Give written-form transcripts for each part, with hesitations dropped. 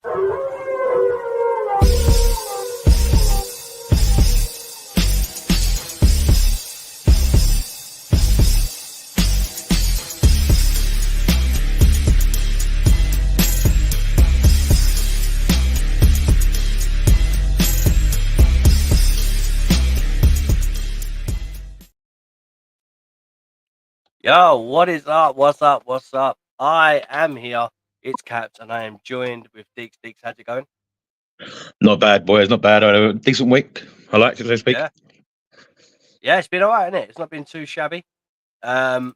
Yo, what is up? What's up? What's up? I am here. It's Caps, and I am joined with Deeks. Deeks, how's it going? Not bad, boys. Not bad. I had a decent week. I like it, so to speak. Yeah, it's been all right, isn't it? It's not been too shabby. All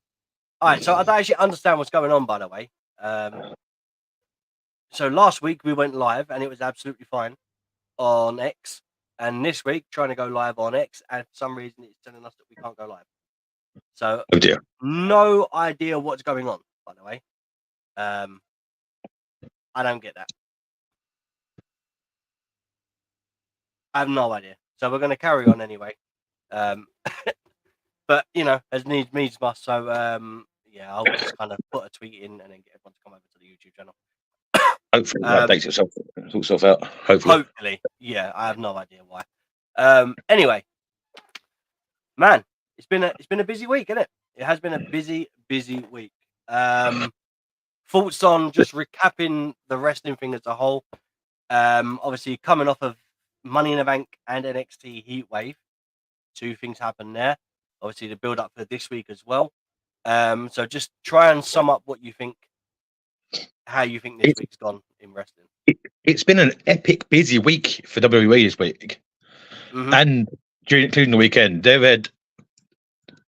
right, so I don't actually understand what's going on, by the way. So last week we went live, and it was absolutely fine on X. And this week, trying to go live on X, and for some reason it's telling us that we can't go live. So, Oh dear. No idea what's going on, by the way. I don't get that. I have no idea. So we're going to carry on anyway. But, you know, as needs must. So, yeah, I'll just kind of put a tweet in and then get everyone to come over to the YouTube channel. Hopefully it updates itself out. Hopefully. Yeah, I have no idea why. Anyway, man, it's been a busy week, isn't it? It has been a busy week. Thoughts on just recapping the wrestling thing as a whole. Obviously coming off of Money in the Bank and NXT Heatwave, two things happened there. Obviously the build up for this week as well. So just try and sum up what you think, how you think this week's gone in wrestling. It's been an epic busy week for WWE this week, and including the weekend, they've had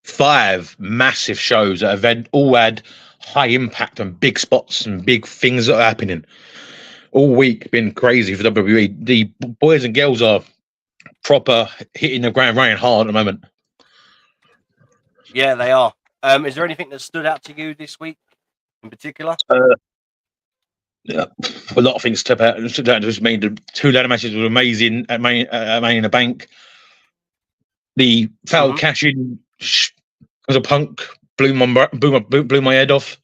5 massive shows that have all had high impact and big spots and big things that are happening all week. Been crazy for WWE. The boys and girls are proper hitting the ground running hard at the moment. Yeah, they are. Is there anything that stood out to you this week in particular? Yeah, a lot of things stood out. Just made the 2 ladder matches were amazing at Money in the Bank. The foul cash in as a Punk blew my head off.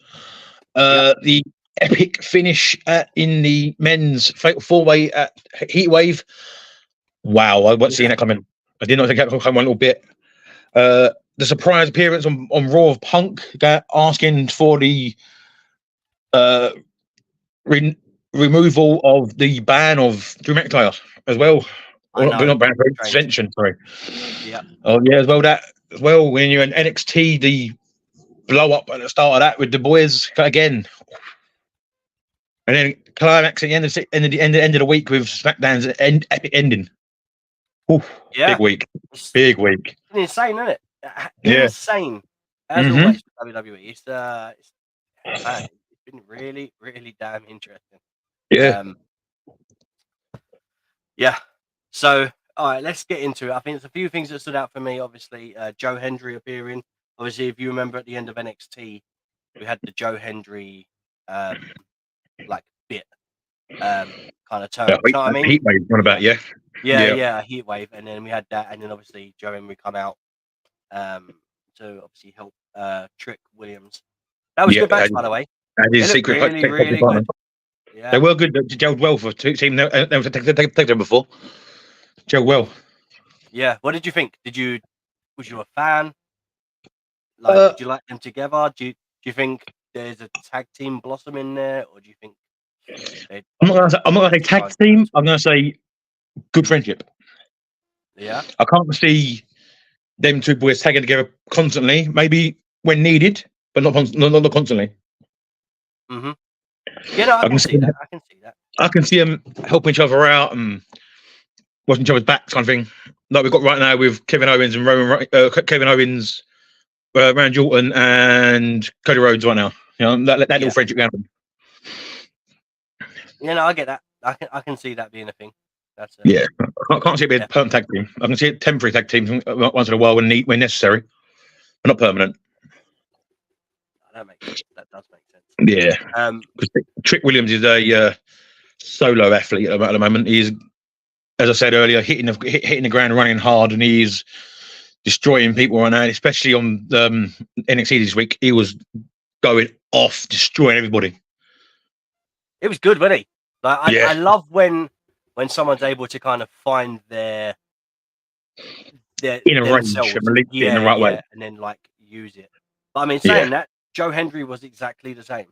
The epic finish in the men's fatal 4-way at Heatwave. Wow, I wasn't seeing that coming. I did not think that would come one little bit. The surprise appearance on Raw of Punk, asking for the removal of the ban of Drew McIntyre as well. Not ban, suspension, sorry. Yeah. Oh yeah, as well that as well. When you're in NXT, the blow up at the start of that with the boys again, and then climax at the end of the week with SmackDown's epic ending. Oof, yeah, big week. It's insane, isn't it? Insane. As always with WWE, it's been really damn interesting. Yeah. Yeah. So, all right, let's get into it. I think there's a few things that stood out for me. Obviously, Joe Hendry appearing. Obviously, if you remember at the end of NXT, we had the Joe Hendry like bit kind of turn. You know what I mean? Heat wave, what about a heat wave, and then we had that, and then obviously Joe Hendry come out to obviously help Trick Williams. That was a good match, by the way. And his secret really good. Yeah. They were good. They gelled well for a team. They were take them before. Gelled well. Yeah. What did you think? Was you a fan? Like, did you like them together? Do you think there's a tag team blossom in there, or do you think? I'm not gonna say tag team. I'm gonna say good friendship. Yeah. I can't see them 2 boys tagging together constantly. Maybe when needed, but not constantly. Yeah, no, I can see that. I can see them helping each other out and watching each other's backs, kind of thing. Like we've got right now with Kevin Owens and Randy Orton and Cody Rhodes right now. You know, that little friendship going on. Yeah, no, I get that. I can see that being a thing. That's I can't see it being a permanent tag team. I can see it temporary tag teams once in a while when necessary, but not permanent. That does make sense. Yeah. Trick Williams is a solo athlete at the moment. He's, as I said earlier, hitting the ground running hard, and he's destroying people right now, especially on NXT this week. He was going off, destroying everybody. It was good, wasn't he? Like I love when someone's able to kind of find their in a range, themselves, and release it in the right way, and then like use it. But I mean, saying that, Joe Hendry was exactly the same.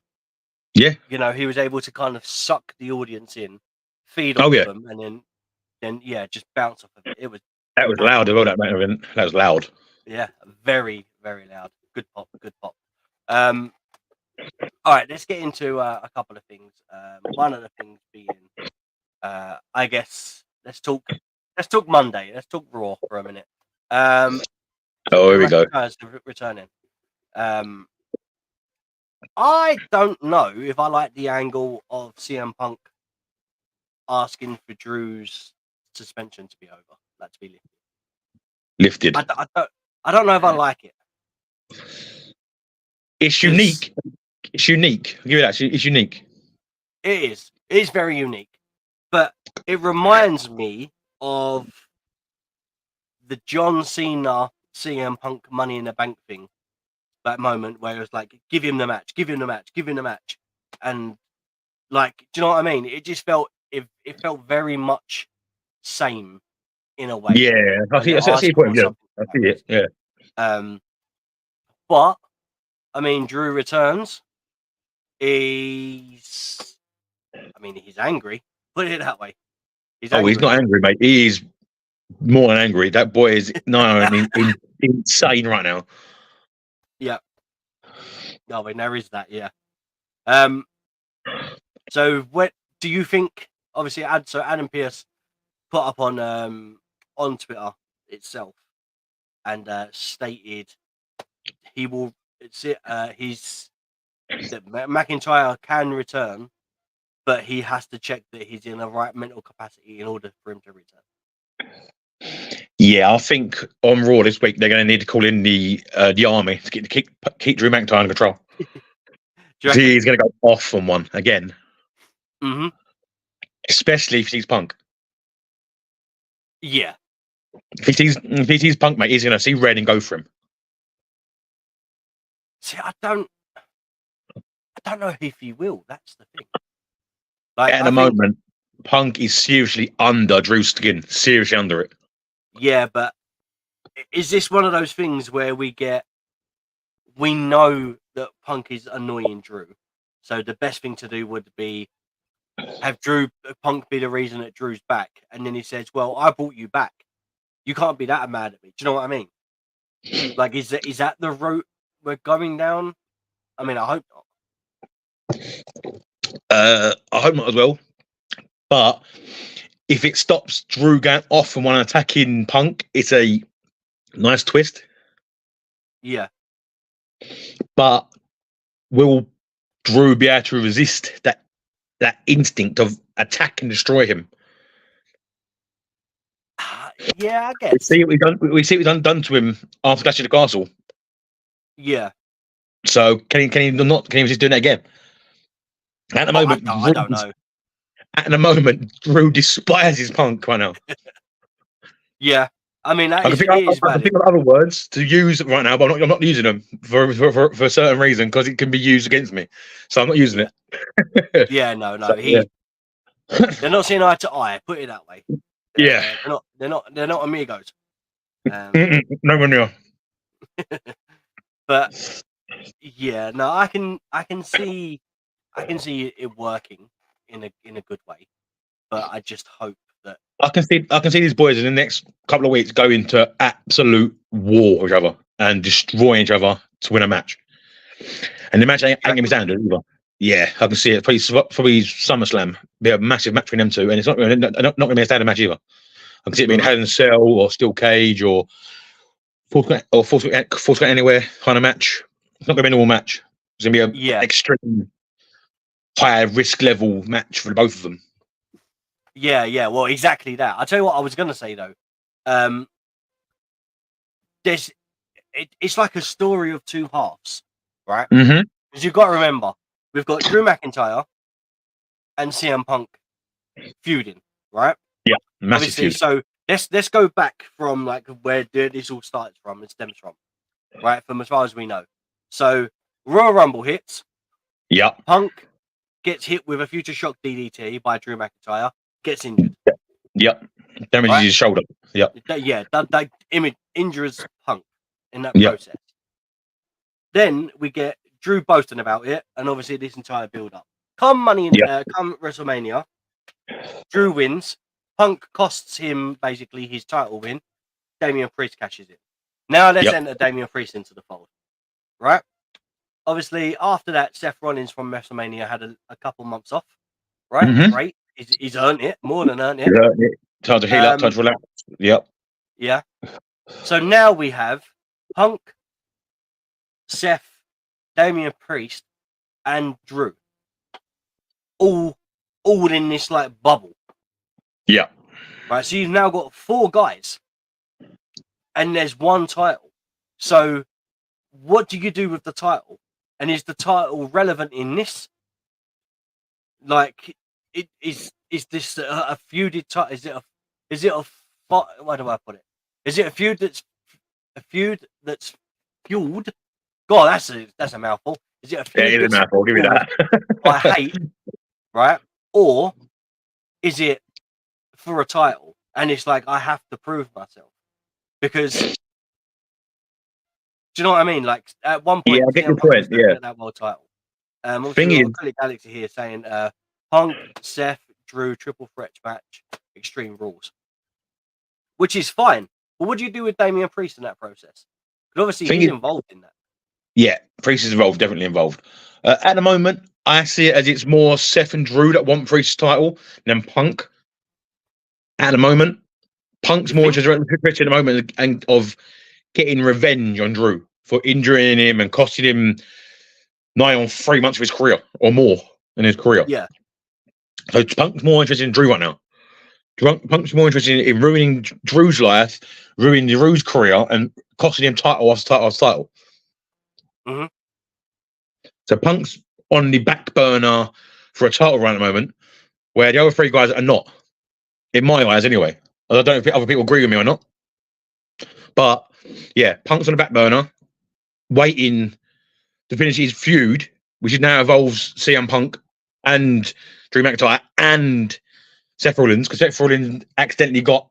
Yeah, you know, he was able to kind of suck the audience in, feed Oh, off yeah. of them, and then just bounce off of it. It was that was loud as well. That main event, that was loud. very, very loud. Good pop, good pop. All right, let's get into a couple of things. One of the things being, I guess, let's talk Monday. Let's talk Raw for a minute. So here we go. McIntyre's returning. I don't know if I like the angle of CM Punk asking for Drew's suspension to be over, to be Lifted. I don't know if I like it. It's unique. It's unique. I'll give you that. It's unique. It is. It is very unique. But it reminds me of the John Cena CM Punk Money in the Bank thing. That moment where it was like, give him the match, give him the match, give him the match. And like, do you know what I mean? It just felt it felt very much same in a way. Yeah, I see your point of view. I see it. Yeah. But I mean, Drew returns. He's angry. Put it that way. He's angry. He's not angry, mate. He is more than angry. That boy is insane right now. Yeah. No, but there is that. Yeah. So what do you think? Obviously, Adam Pearce put up on Twitter itself and stated he will. That McIntyre can return, but he has to check that he's in the right mental capacity in order for him to return. Yeah, I think on Raw this week they're going to need to call in the army to keep Drew McIntyre under control. He's going to go off on one again. Mm-hmm. Especially if he's Punk. Yeah. If he sees Punk, mate, he's going to see red and go for him. See, I don't know if he will. That's the thing. Like, at the moment, Punk is seriously under Drew's skin. Seriously under it. Yeah, but is this one of those things where we know that Punk is annoying Drew, so the best thing to do would be have Punk be the reason that Drew's back, and then he says, "Well, I brought you back. You can't be that mad at me." Do you know what I mean? Like, is that the route we're going down? I mean, I hope not. I hope not as well. But if it stops Drew going off and one attacking Punk, it's a nice twist. Yeah. But will Drew be able to resist that instinct of attack and destroy him? Yeah, I guess. We see what we've done to him after Clash of the Castle. Yeah. So can he resist doing that again? At the moment, I don't know. At the moment, Drew despises Punk right now. Yeah, I mean, I can think of other words to use right now, but I'm not using them for a certain reason because it can be used against me. So I'm not using it. Yeah, no. They're not seeing eye to eye. Put it that way. Yeah, they're not amigos. No one knew. But yeah, no, I can see it working in a good way, but I just hope that I can see these boys in the next couple of weeks go into absolute war with each other and destroying each other to win a match. And the match ain't gonna be standard either. Yeah, I can see it. Probably SummerSlam be a massive match between them two, and it's not gonna be a standard match either. I can see it being Hell in a Cell or Steel Cage or Force Anywhere kind of match. It's not gonna be a normal match. It's gonna be an extreme high risk level match for both of them. Yeah. Well, exactly that. I'll tell you what I was gonna say though. It's like a story of two halves, right? Mm-hmm. Because you've got to remember, we've got Drew McIntyre and CM Punk feuding, right? Yeah, massive feud. So let's go back from like where this all starts from and stems from, right? From as far as we know. So Royal Rumble hits. Yeah. Punk gets hit with a Future Shock DDT by Drew McIntyre, gets injured. Yep. Damages his shoulder. Yep. That injures Punk in that Yep. process. Then we get Drew boasting about it, and obviously this entire build-up. Come WrestleMania, Drew wins. Punk costs him basically his title win. Damian Priest cashes in. Now let's enter Damian Priest into the fold, right? Obviously, after that, Seth Rollins from WrestleMania had a couple months off, right? Mhm. Great. He's earned it, more than earned it. Time to heal up, time to relax. Yep. Yeah. So now we have Punk, Seth, Damian Priest, and Drew. All in this like bubble. Yeah. Right. So you've now got 4 guys. And there's 1 title. So what do you do with the title? And is the title relevant in this? Like, is this a feuded title? Is it a why do I put it? Is it a feud that's fueled? God, that's a mouthful. Is it a feud? Yeah, it is a mouthful. I'll give you that. I hate, right? Or is it for a title? And it's like I have to prove myself because. Do you know what I mean? Like at one point, Yeah, I get your point. Yeah. That world title. Thing is, Galaxy here saying Punk, Seth, Drew, triple threat match, Extreme Rules, which is fine. But what do you do with Damian Priest in that process? Because obviously he's involved in that. Yeah, Priest is involved, definitely involved. At the moment, I see it as it's more Seth and Drew that want Priest's title than Punk. At the moment, Punk's more interested at the moment and of getting revenge on Drew for injuring him and costing him 9 or 3 months of his career or more in his career. Yeah. So Punk's more interested in Drew right now. Punk's more interested in ruining Drew's life, ruining Drew's career, and costing him title after title after title. Mm-hmm. So Punk's on the back burner for a title run at the moment, where the other 3 guys are not, in my eyes anyway. I don't know if other people agree with me or not. But yeah, Punk's on the back burner, waiting to finish his feud, which now involves CM Punk and Drew McIntyre and Seth Rollins, because Seth Rollins accidentally got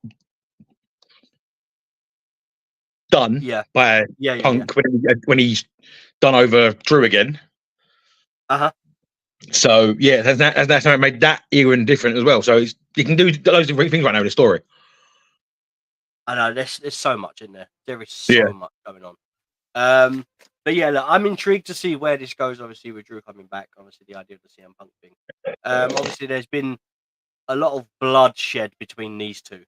done by Punk when he's done over Drew again. So yeah, that's how it made that even different as well. So you can do loads of different things right now with the story. I know there's so much in there. There is so much going on. But yeah, look, I'm intrigued to see where this goes. Obviously, with Drew coming back, obviously the idea of the CM Punk thing. Obviously, there's been a lot of bloodshed between these 2.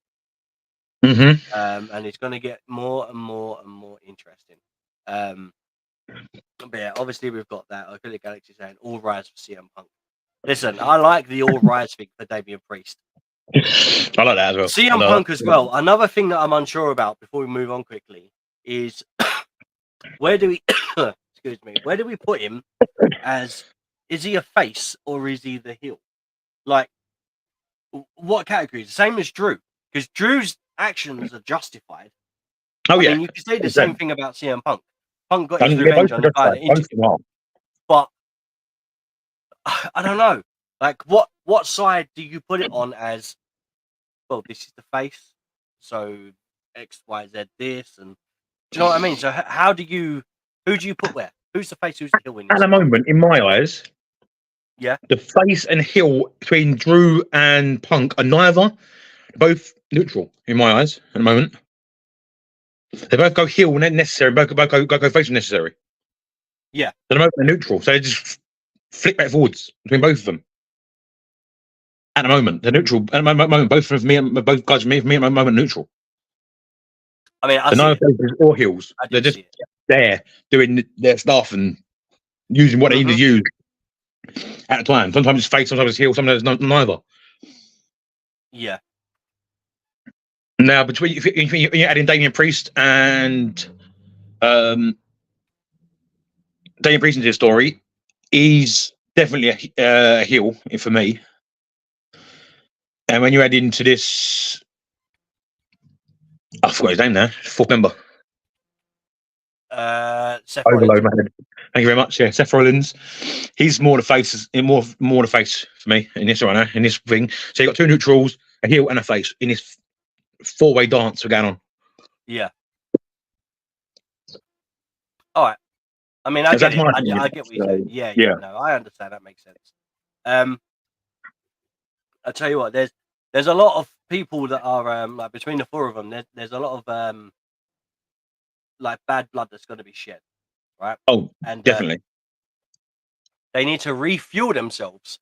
And it's going to get more and more and more interesting. But yeah, obviously we've got that. I feel like Galaxy saying all rise for CM Punk. Listen, I like the all rise thing for Damian Priest. I like that as well. CM Punk as well. Another thing that I'm unsure about before we move on quickly is where do we excuse me? Where do we put him as? Is he a face or is he the heel? Like, what category? Same as Drew, because Drew's actions are justified. Oh yeah, I mean, you could say the same thing about CM Punk. Punk got his revenge on the guy that injured him. But I don't know. Like, what side do you put it on as? Well, this is the face, so X, Y, Z this, and do you know what I mean? So who do you put where? Who's the face? Who's the heel? At the moment, in my eyes, the face and heel between Drew and Punk are neither. Both neutral in my eyes at the moment. They both go heel when necessary. Both go face when necessary. Yeah. At the moment, they're neutral, so they just flick back forwards between both of them. At the moment, they're neutral. At the moment, both guys, me at the moment, neutral. I mean, they're neither faces or heels. They're just there doing their stuff and using what they need to use at the time. Sometimes it's face, sometimes it's heel, sometimes it's neither. Yeah. Now, between you're adding Damian Priest and Damian Priest into the story, he's definitely a heel for me. And when you add into this, I forgot his name now. 4th member. Seth Rollins. Overload, man. Thank you very much. Yeah, Seth Rollins. He's more the face, more the face for me in this right now, in this thing. So you got two neutrals, a heel, and a face in this four-way dance we're going on. Yeah. All right. I mean, I get it. I get what you're saying. Yeah. No, I understand. That makes sense. I tell you what, there's a lot of people that are like between the four of them. There's a lot of like bad blood that's going to be shed, right? Oh, and definitely. They need to refuel themselves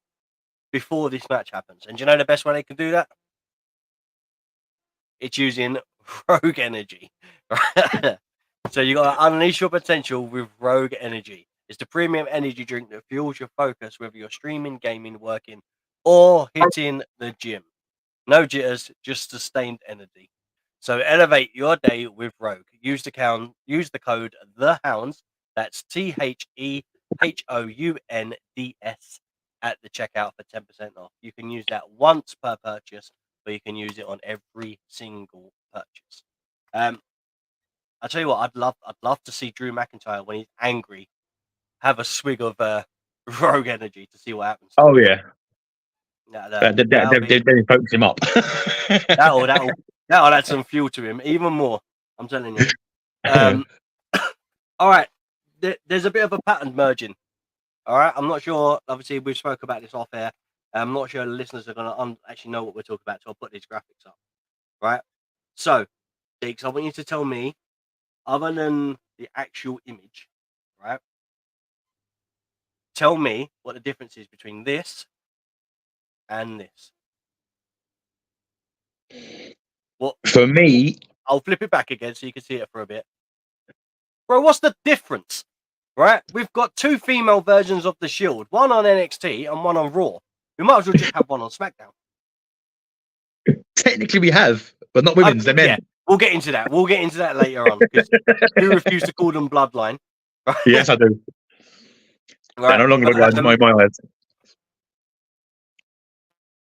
before this match happens. And do you know the best way they can do that? It's using Rogue Energy. Right? So you got to unleash your potential with Rogue Energy. It's the premium energy drink that fuels your focus, whether you're streaming, gaming, working, or hitting the gym. No jitters, just sustained energy. So elevate your day with Rogue. Use the code The Hounds. That's THEHOUNDS at the checkout for 10% off. You can use that once per purchase, but you can use it on every single purchase. I tell you what, I'd love to see Drew McIntyre when he's angry have a swig of Rogue Energy to see what happens. Oh yeah. That'll focus him up. that'll add some fuel to him even more. I'm telling you. All right, there's a bit of a pattern merging. All right, I'm not sure. Obviously, we spoke about this off air. I'm not sure the listeners are gonna actually know what we're talking about. So I'll put these graphics up. Right. So, Deeks, I want you to tell me, other than the actual image, right? Tell me what the difference is between this and this. What for me? I'll flip it back again so you can see it for a bit. Bro, what's the difference? Right? We've got two female versions of the Shield, one on NXT and one on Raw. We might as well just have one on SmackDown. Technically, we have, but not women's. They're men. Yeah, we'll get into that. We'll get into that later on because you refuse to call them Bloodline. Right? Yes, I do. Right. They're no longer Bloodline in my eyes.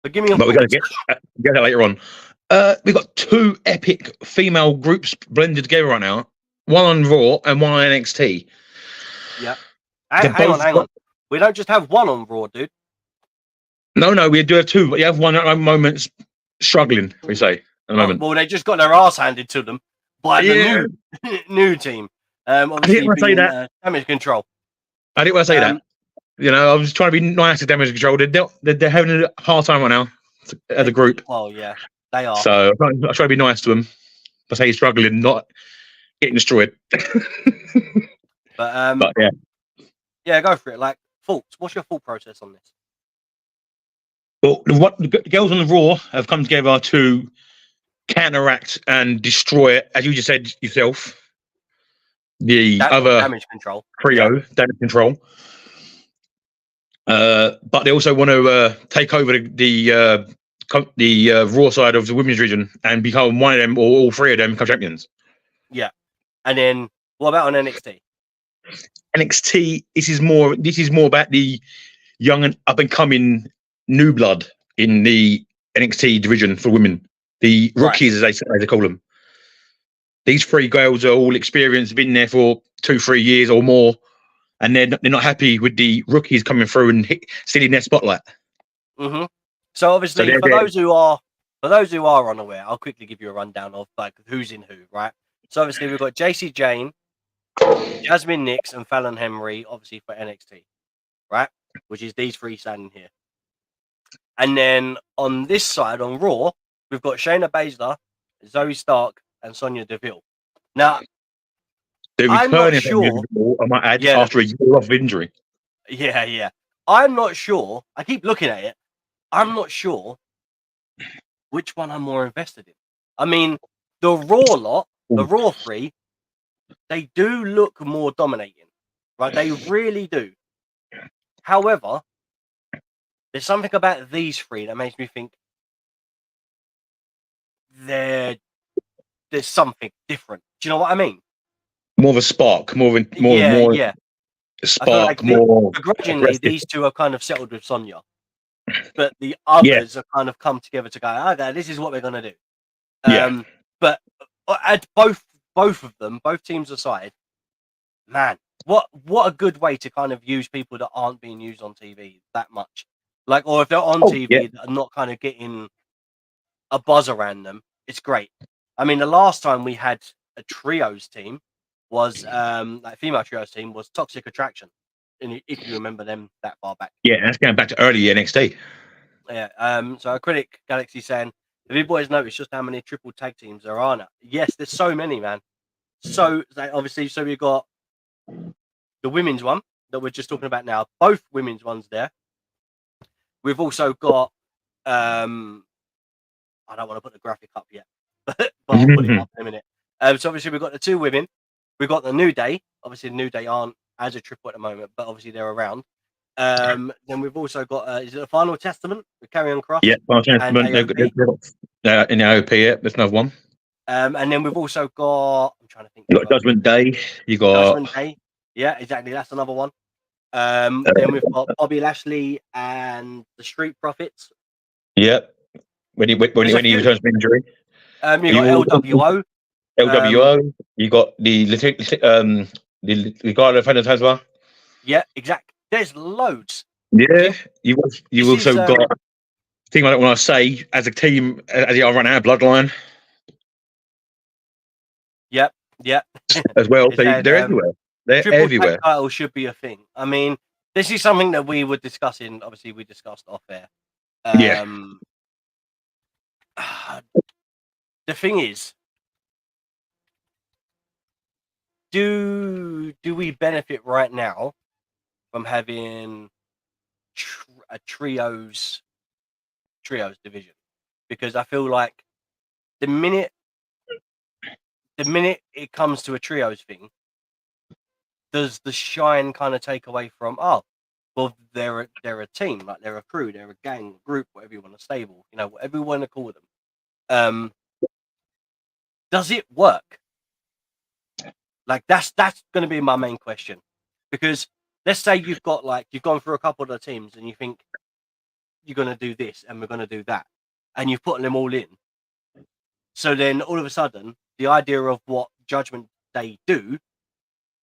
But give me But we're going to get that later on. We've got two epic female groups blended together right now. One on Raw and one on NXT. Yeah. Hang on. We don't just have one on Raw, dude. No, we do have two, but you have one at moments struggling, we say, at the moment. Well, they just got their ass handed to them by the new team. Obviously, Damage Control. I didn't want to say that. You know, I was trying to be nice to Damage Control. They're having a hard time right now as a group. Well, yeah, they are. So I try to be nice to them. I say he's struggling, not getting destroyed. But yeah, go for it. Like, thoughts. What's your thought process on this? Well, the girls on the Raw have come together to counteract and destroy, as you just said yourself, the other Damage Control trio, Damage Control. But they also want to take over the Raw side of the women's division and become one of them, or all three of them, become champions. Yeah. And then what about on NXT? NXT, this is more about the young and up and coming new blood in the NXT division for women. The rookies, as they call them. These three girls are all experienced, been there for 2-3 years or more, and they're not happy with the rookies coming through and stealing their spotlight. Mm-hmm. So obviously, for those who are unaware, I'll quickly give you a rundown of like who's in who, right? So obviously we've got JC Jane, Jasmine Nix, and Fallon Henry, obviously for NXT, right? Which is these three standing here. And then on this side, on Raw, we've got Shayna Baszler, Zoe Stark, and Sonya Deville. Now, I'm not sure. I might add, after a year of injury. Yeah. I'm not sure. I keep looking at it. I'm not sure which one I'm more invested in. I mean, the Raw lot, the Raw three, they do look more dominating, right? They really do. However, there's something about these three that makes me think there's something different. Do you know what I mean? More of a spark, more spark, more begrudgingly, aggressive. these two are kind of settled with Sonya, but the others have kind of come together to go, okay, this is what we're gonna do. But at both of them, both teams aside, man, what a good way to kind of use people that aren't being used on TV that much. Like, or if they're on TV that are not kind of getting a buzz around them, it's great. I mean, the last time we had a trios team was like female trios team was Toxic Attraction. And if you remember them that far back. Yeah, that's going back to early NXT. Yeah. So a critic Galaxy saying, have you boys noticed just how many triple tag teams there are now? Yes, there's so many, man. So obviously, so we've got the women's one that we're just talking about now. Both women's ones there. We've also got I don't want to put the graphic up yet, but I'll put it up in a minute. So obviously we've got the two women. We've got the New Day. Obviously, the New Day aren't as a triple at the moment, but obviously they're around. Then we've also got is it the Final Testament with Karrion Kross? Yeah, Final Testament. In the AOP, yeah, there's another one. And then we've also got. I'm trying to think. You got Judgment Day. You got Judgment Day. Yeah, exactly. That's another one. Then we've got Bobby Lashley and the Street Profits. Yeah, when he returns from injury. You got LWO. LWO. You got the guy that as well. Yeah, exactly. There's loads. Yeah, you also got. Thing I don't want to say as a team as they are right now, Bloodline. Yep. As well, they're everywhere. They're everywhere. Tag title should be a thing. I mean, this is something that we were discussing. Obviously, we discussed off air. Yeah. The thing is, do we benefit right now from having a trios division? Because I feel like the minute it comes to a trios thing, does the shine kind of take away from well, they're a team, like they're a crew, they're a gang, group, whatever you want to stable, whatever you want to call them. Does it work? Like that's going to be my main question, because let's say you've gone through a couple of the teams and you think you're going to do this and we're going to do that, and you've put them all in. So then all of a sudden, the idea of what Judgment Day do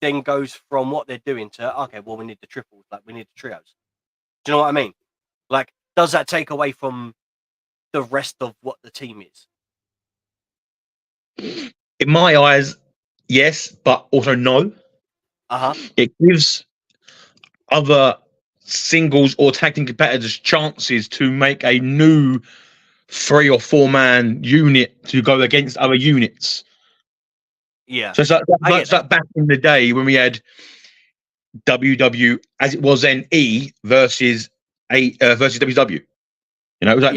then goes from what they're doing to, okay, well, we need the triples, like we need the trios. Do you know what I mean? Like, does that take away from the rest of what the team is? In my eyes, yes, but also no. It gives other singles or tag team competitors chances to make a new 3 or 4 man unit to go against other units. Yeah. So it's like back in the day when we had WW as it was then E versus WW. It was like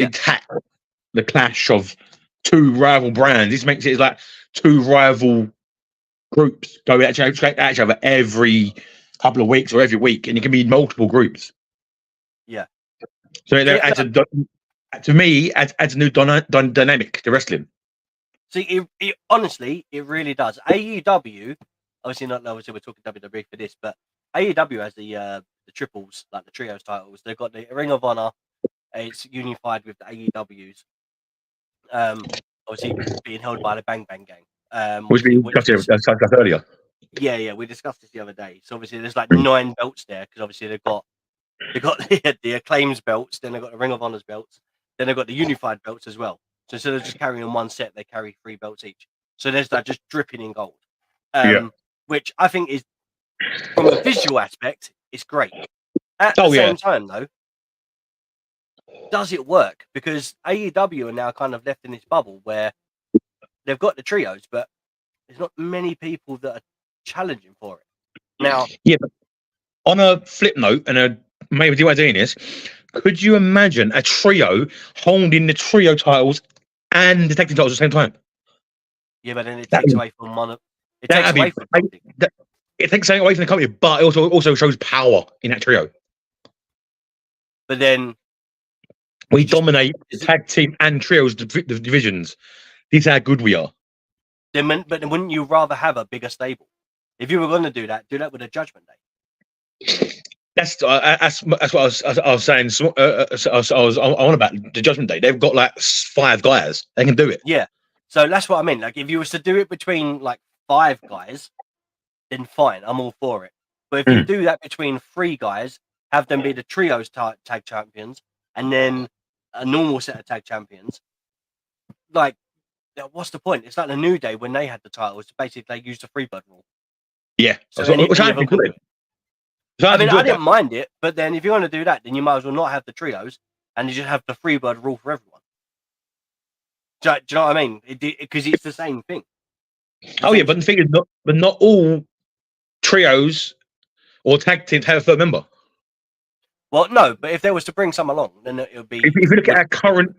the clash of two rival brands. This makes it like two rival groups go at each other every couple of weeks or every week, and it can be multiple groups. Yeah. So to me, adds a new dynamic to wrestling. See, it honestly, it really does. AEW, obviously we're talking WWE for this, but AEW has the triples, like the trios titles. They've got the Ring of Honor. It's unified with the AEWs. Obviously being held by the Bang Bang Gang. Which we discussed earlier. Yeah, we discussed this the other day. So obviously there's like 9 belts there, because obviously they've got the Acclaims belts, then they've got the Ring of Honors belts, then they've got the unified belts as well. So instead of just carrying one set, they carry 3 belts each. So there's that just dripping in gold. Which I think is, from a visual aspect, it's great. At the same time, though, does it work? Because AEW are now kind of left in this bubble where they've got the trios, but there's not many people that are challenging for it. Now, but on a flip note, and maybe the way of doing this, could you imagine a trio holding the trio titles and the tag team titles at the same time? Yeah, but then it takes away from one of it. Takes away from it takes something away from the company, but it also shows power in that trio. But then we dominate tag team and trios, the divisions. This is how good we are. But then wouldn't you rather have a bigger stable? If you were going to do that with a Judgment Day. That's what I was saying. I was on about the Judgment Day. They've got like 5 guys. They can do it. Yeah. So that's what I mean. Like, if you was to do it between like 5 guys, then fine, I'm all for it. But if you do that between 3 guys, have them be the trios tag champions, and then a normal set of tag champions, like, what's the point? It's like the New Day when they had the titles. Basically, they used the Freebird rule. Yeah, So which I any of them could do it. I mean, I didn't mind it, but then if you're going to do that, then you might as well not have the trios, and you just have the Freebird rule for everyone. Do you know what I mean? Because it's the same thing. Oh yeah, but the thing is, not all trios or tag teams have a third member. Well, no, but if there was to bring some along, then it would be. If you look at our current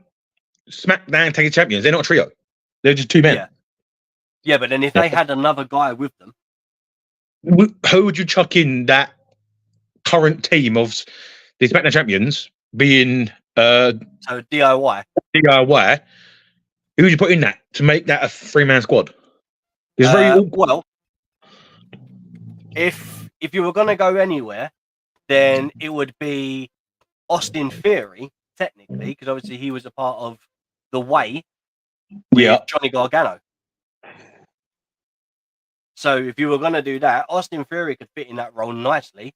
SmackDown Tag Champions, they're not a trio; they're just 2 men. Yeah, but then if they had another guy with them, who would you chuck in that current team of the SmackDown champions being so DIY? DIY. Who would you put in that to make that a 3-man squad? It's very well. If you were going to go anywhere, then it would be Austin Theory, technically, because obviously he was a part of The Way with Johnny Gargano. So if you were going to do that, Austin Theory could fit in that role nicely,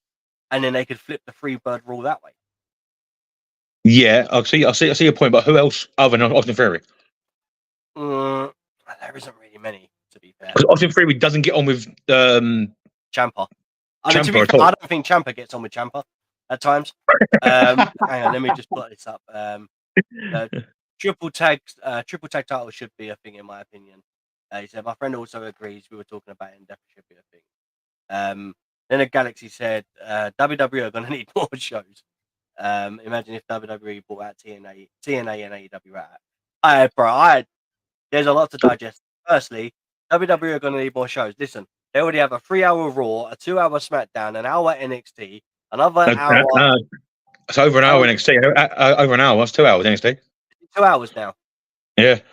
and then they could flip the Freebird rule that way. Yeah, I see your point, but who else other than Austin Theory? There isn't really many, to be fair. Because Austin Theory doesn't get on with Ciampa. I mean, to be fair, I don't think Ciampa gets on with Ciampa at times. Hang on, let me just put this up. Triple tag title should be a thing, in my opinion. He said, my friend also agrees. We were talking about it, and definitely should be a thing. Then the Galaxy said, WWE are going to need more shows. Imagine if WWE brought out TNA and AEW. There's a lot to digest. Firstly, WWE are going to need more shows. Listen, they already have a 3-hour Raw, a 2-hour SmackDown, an hour NXT, another hour. It's over an hour NXT. Over an hour. It's 2 hours NXT. 2 hours now. Yeah. It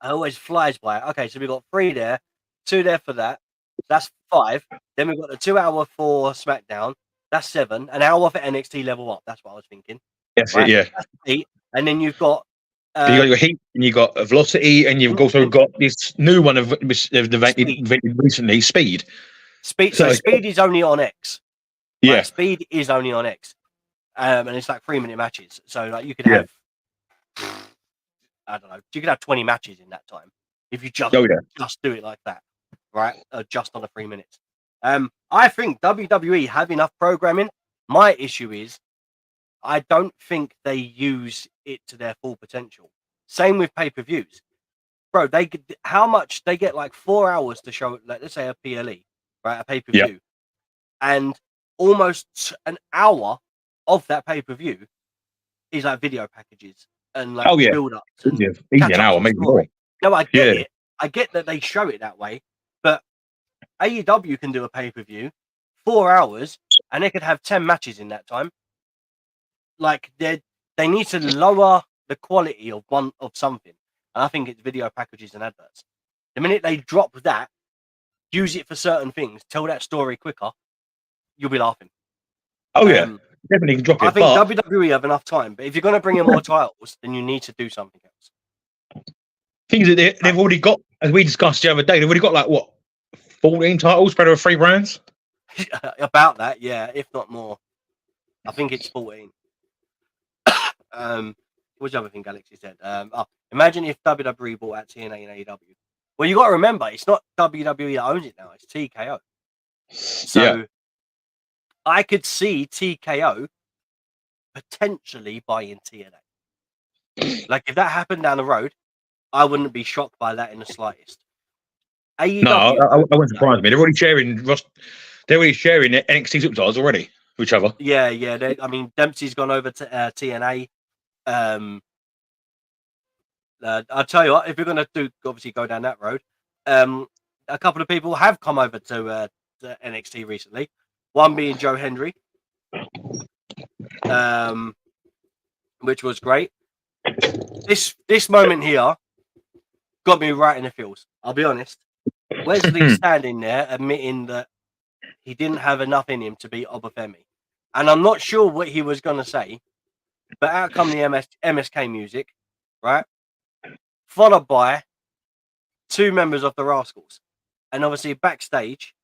always flies by. Okay, so we've got 3 there, 2 there for that. That's 5. Then we've got the 2 hour for SmackDown. That's 7. An hour for NXT Level Up. That's what I was thinking. That's right? Yeah. That's 8. And then you've got. You got your Heat, and you got Velocity, and you've also got this new one of recently, Speed. So Speed is only on X. Yeah. Right? Speed is only on X. And it's like 3-minute matches. So like you could have, I don't know, you could have 20 matches in that time if you just do it like that, right? Just on the 3 minutes. I think WWE have enough programming. My issue is I don't think they use it to their full potential. Same with pay-per-views. Bro, how much they get, like 4 hours to show, like, let's say a PLE, right? A pay-per-view. Yeah. And almost an hour of that pay-per-view is like video packages and like build-ups. Easy an hour, maybe more. No, I get it. I get that they show it that way, but AEW can do a pay-per-view 4 hours and they could have 10 matches in that time. Like they need to lower the quality of something. And I think it's video packages and adverts. The minute they drop that, use it for certain things, tell that story quicker, you'll be laughing. Oh yeah, definitely can drop it. I think WWE have enough time, but if you're going to bring in more titles, then you need to do something else. Things that they've already got, as we discussed the other day, they've already got like what, 14 titles spread over 3 brands. About that, yeah, if not more. I think it's 14. What's the other thing Galaxy said? Imagine if WWE bought out TNA and AEW. Well, you got to remember, it's not WWE that owns it now; it's TKO. So I could see TKO potentially buying TNA. Like if that happened down the road, I wouldn't be shocked by that in the slightest. AEW, no, I wouldn't surprise me. They're already sharing NXT superstars already with each other. Yeah. I mean, Dempsey's gone over to TNA. I'll tell you what, if you're going to obviously go down that road, a couple of people have come over to NXT recently. One being Joe Hendry, which was great. This moment here got me right in the feels. I'll be honest. Wesley standing there admitting that he didn't have enough in him to beat Obafemi. And I'm not sure what he was going to say, but out come the MSK music, right? Followed by 2 members of the Rascals. And obviously backstage,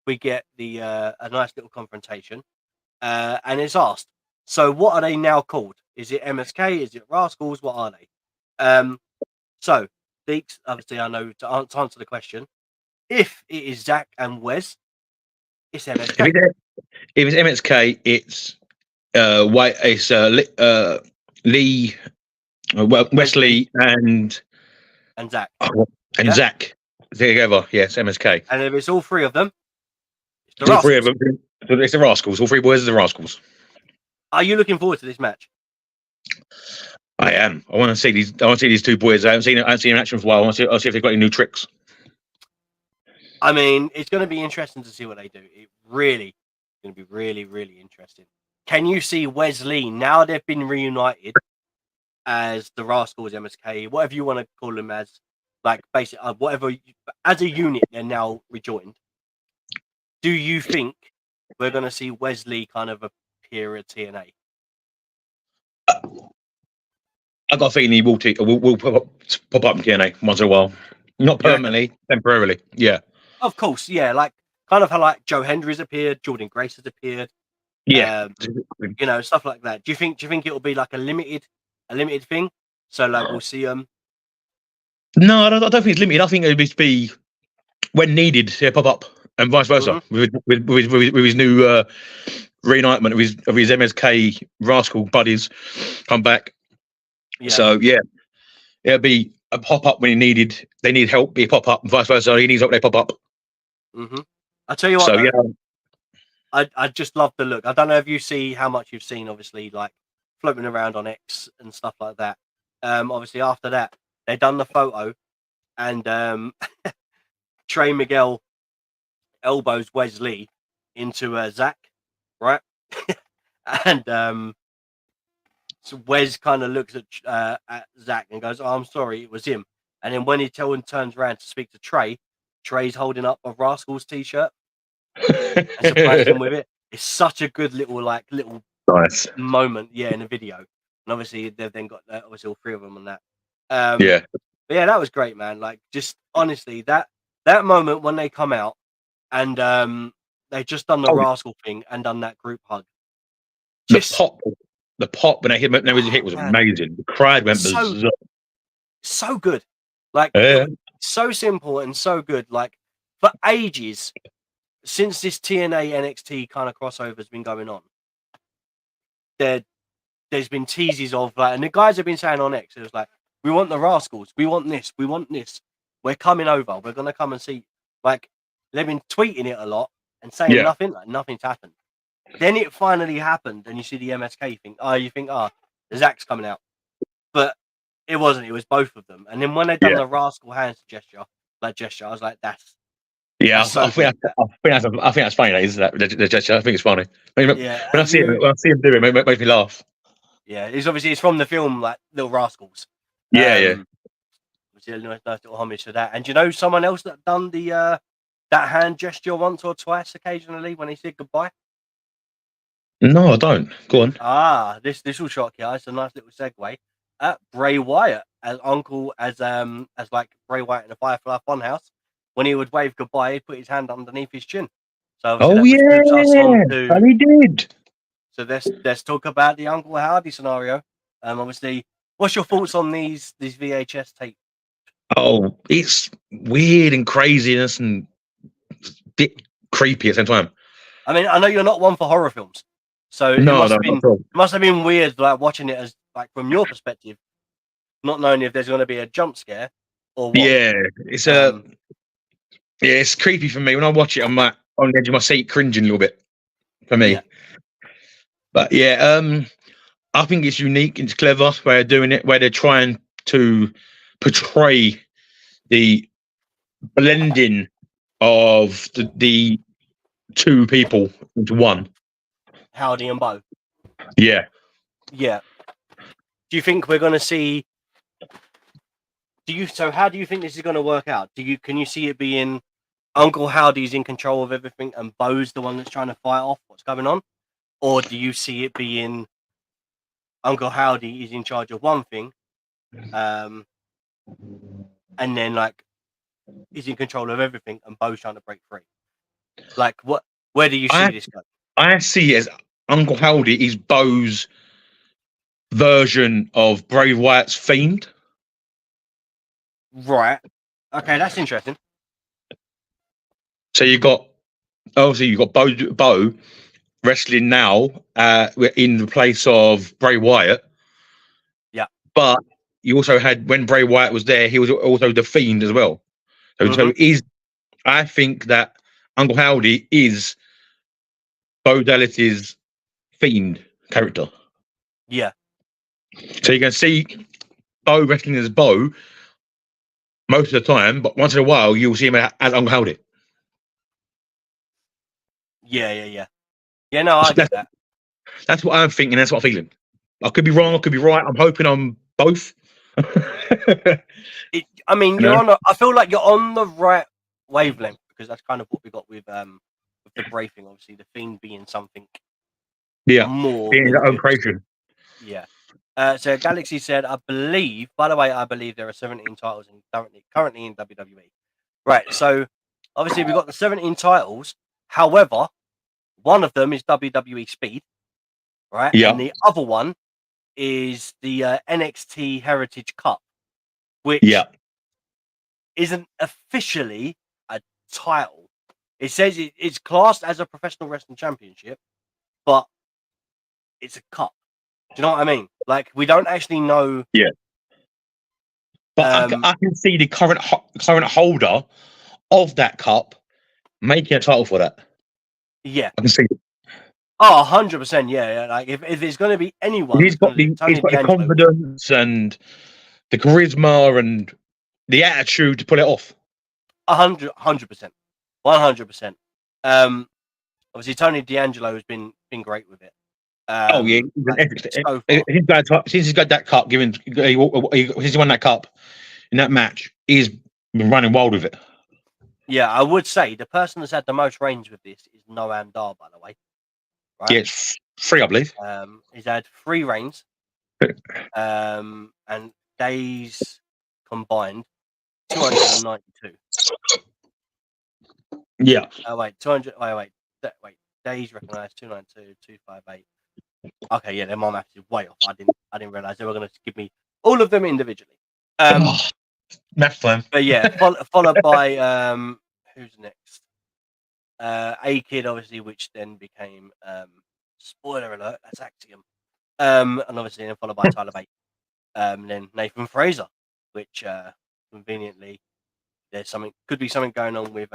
we get the a nice little confrontation, and it's asked, so what are they now called? Is it MSK? Is it Rascals? What are they? So Deeks, obviously, I know to answer the question. If it is Zach and Wes, it's MSK. If it's MSK, it's Lee, Wesley, and Zach. And Zach together. Yes, MSK. And if it's all three of them, it's the All Rascals. three of them. It's the Rascals. All three boys are the Rascals. Are you looking forward to this match? I am. I want to see these two boys. I haven't seen in action for a while. I'll see if they've got any new tricks. I mean, it's going to be interesting to see what they do. It really going to be really, really interesting. Can you see Wesley now they've been reunited as the Rascals, MSK, whatever you want to call them as, like basically whatever as a unit they're now rejoined. Do you think we're going to see Wesley kind of appear at TNA? I got a feeling he will pop up in TNA once in a while, not permanently, temporarily. Yeah, of course. Yeah, like kind of how like Joe Hendry's appeared, Jordan Grace has appeared. Yeah, you know, stuff like that. Do you think it will be like a limited thing? So like we'll see No, I don't think it's limited. I think it'll be when needed, pop up, and vice versa with his new reunitement of his MSK Rascal buddies come back. Yeah. So yeah, it'll be a pop up when he needed. They need help, be a pop up, and vice versa. He needs help, they pop up. I'll tell you what. So though, yeah, I just love the look. I don't know if you see how much you've seen, obviously, like floating around on X and stuff like that. Obviously after that they done the photo, and Trey Miguel elbows Wesley into Zach, right? And so Wes kind of looks at Zach and goes, "Oh, I'm sorry, it was him." And then when he turns around to speak to Trey, Trey's holding up a Rascals t-shirt and surprised him with it. It's such a good little nice moment, yeah, in the video. And obviously they've then got obviously all three of them on that. Yeah, but yeah, that was great, man. Like, just honestly, that moment when they come out and they just done the Rascal thing and done that group hug. Just the pop when they hit was amazing. The crowd went berserk. So good, like so simple and so good. Like for ages since this TNA NXT kind of crossover has been going on, there's been teases of like, and the guys have been saying on X, it was like, we want the Rascals, we want this, we're coming over, we're gonna come and see. Like they've been tweeting it a lot and saying nothing, like nothing's happened. Then it finally happened, and you see the MSK thing. You think, Zach's coming out, but it wasn't. It was both of them. And then when they done the Rascal hands gesture, I was like, that's I think that's funny. The gesture. I think it's funny. When I see him do it makes me laugh. Yeah, it's from the film, like Little Rascals. Which is a nice little homage to that. And do you know someone else that done the that hand gesture once or twice occasionally when he said goodbye? No, I don't. Go on. This will shock you. It's a nice little segue. Bray Wyatt as like Bray Wyatt in the Firefly Funhouse, when he would wave goodbye, he'd put his hand underneath his chin. So he did. So let's talk about the Uncle Howdy scenario. Obviously, what's your thoughts on these VHS tapes? Oh, it's weird and craziness and a bit creepy at the same time. I mean, I know you're not one for horror films, so it must have been weird, like watching it as like from your perspective, not knowing if there's going to be a jump scare or what. Yeah, it's creepy for me. When I watch it, I'm like on the edge of my seat, cringing a little bit for me. Yeah. But I think it's unique. It's clever way of doing it, where they're trying to portray the blending of the two people into one. Howdy and Bo. Yeah. Yeah. Do you think we're going to see? So how do you think this is going to work out? Can you see it being Uncle Howdy's in control of everything and Bo's the one that's trying to fight off what's going on? Or do you see it being Uncle Howdy is in charge of one thing, and then like he's in control of everything and Bo's trying to break free? Like, what? Where do you see this going? I see it as Uncle Howdy is Bo's version of Bray Wyatt's Fiend. Right. Okay, that's interesting. So you got Bo wrestling now in the place of Bray Wyatt. Yeah. But you also had, when Bray Wyatt was there, he was also the Fiend as well. So I think that Uncle Howdy is Bo Dality's Fiend character. Yeah. So you can see Bo wrestling as Bo most of the time, but once in a while you'll see him as Uncle Howdy. Yeah. Yeah, no, I get that. That's what I'm thinking. That's what I'm feeling. I could be wrong. I could be right. I'm hoping I'm both. I mean, I feel like you're on the right wavelength, because that's kind of what we got with the Bray thing. Obviously, the Fiend being something more being than his own just, creation. Yeah. So Galaxy said, I believe there are 17 titles currently in WWE. Right. So obviously we've got the 17 titles. However, one of them is WWE Speed, right? Yeah. And the other one is the NXT Heritage Cup, which isn't officially a title. It says it's classed as a professional wrestling championship, but it's a cup. Do you know what I mean? Like, we don't actually know. Yeah. But I can see the current holder of that cup making a title for that. Yeah. I can see it. Oh, 100%. Yeah. Like, if there's going to be anyone, He's got the confidence and the charisma and the attitude to pull it off. 100%. 100%. Obviously, Tony D'Angelo has been great with it. He's got that cup, since he won that cup in that match, he's been running wild with it. Yeah, I would say the person that's had the most range with this is Noam Dar, by the way. Right? Yeah, it's 3, I believe. He's had 3 reigns, and days combined 292. Yeah. Oh wait, 200. Wait. Days recognized 292, 258. Okay, yeah, then my math is way off. I didn't realize they were going to give me all of them individually. Math time. But yeah, followed by who's next? A Kid, obviously, which then became spoiler alert, that's Axiom. And obviously then followed by Tyler Bate. Then Nathan Fraser, which conveniently could be something going on with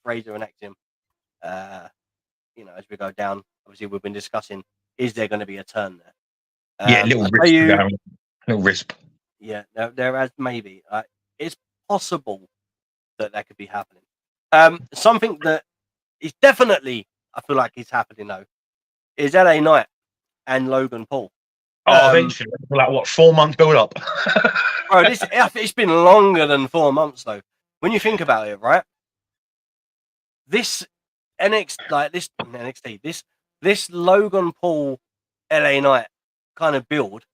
Fraser and Axiom. As we go down, obviously we've been discussing, is there going to be a turn there? Yeah, little risk. Yeah, there has maybe. It's possible that could be happening. Something that is definitely, I feel like, is happening though, is LA Knight and Logan Paul. Eventually, like 4 months build up. Bro, it's been longer than 4 months though. When you think about it, right? This NXT, this Logan Paul LA Knight kind of build.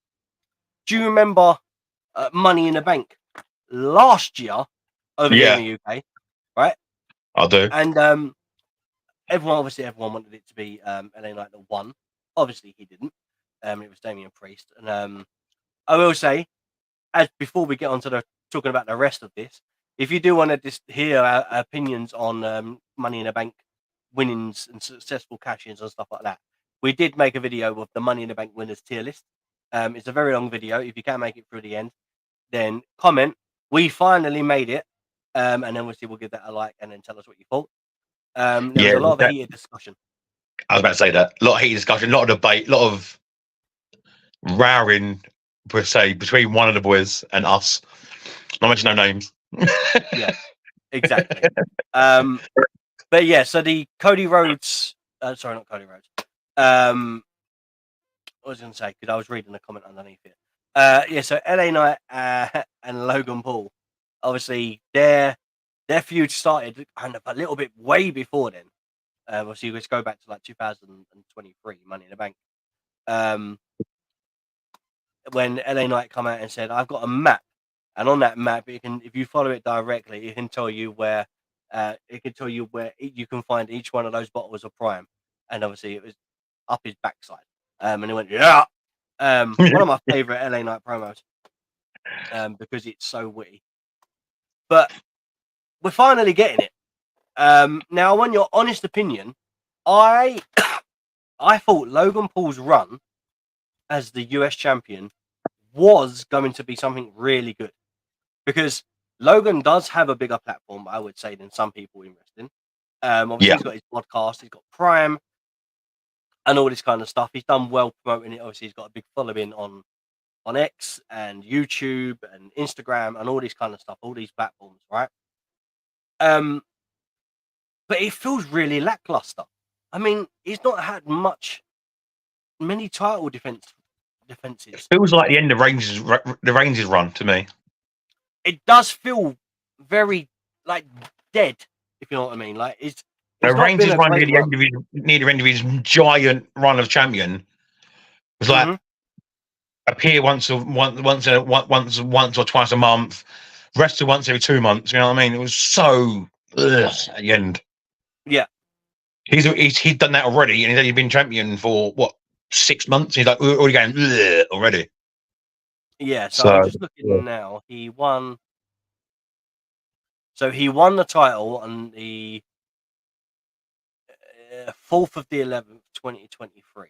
Do you remember Money in the Bank last year over here in the UK, right? I do. And everyone wanted it to be LA Knight that won. Obviously, he didn't. It was Damian Priest. And I will say, as before we get on to talking about the rest of this, if you do want to just hear our opinions on Money in the Bank winnings and successful cash-ins and stuff like that, we did make a video of the Money in the Bank winners tier list. It's a very long video. If you can't make it through the end, then comment. We finally made it. And then we'll give that a like and then tell us what you thought. There was a lot of heated discussion. I was about to say that. A lot of heated discussion, a lot of debate, a lot of rowing, per se, between one of the boys and us. Not mention no names. Yeah, exactly. But yeah, so the Cody Rhodes, sorry, not Cody Rhodes. What was I going to say? Because I was reading a comment underneath it. Yeah, so LA Knight and Logan Paul, obviously their feud started kind of a little bit way before then. Obviously, let's go back to like 2023, Money in the Bank. When LA Knight come out and said, "I've got a map," and on that map, if you follow it directly, it can tell you where It can tell you where you can find each one of those bottles of Prime, and obviously it was up his backside. And he went, yeah. One of my favorite LA Knight promos, because it's so witty. But we're finally getting it. Now, I want your honest opinion. I thought Logan Paul's run as the US champion was going to be something really good, because Logan does have a bigger platform, I would say, than some people in wrestling. Obviously, he's got his podcast, he's got Prime, and all this kind of stuff. He's done well promoting it. Obviously, he's got a big following on X and YouTube and Instagram and all this kind of stuff, all these platforms, right? But it feels really lackluster. I mean, he's not had many title defenses. It feels like the end of the Rangers run to me. It does feel very like dead, if you know what I mean. Like it's the Rangers run near the end of his giant run of champion. It was like appear once or twice a month, wrestle once every 2 months. You know what I mean? It was so at the end. Yeah, he's done that already, and he's only been champion for what 6 months. He's like already going already. Yeah, so I'm just looking now. He won. So he won the title on the 4th of the 11th, 2023.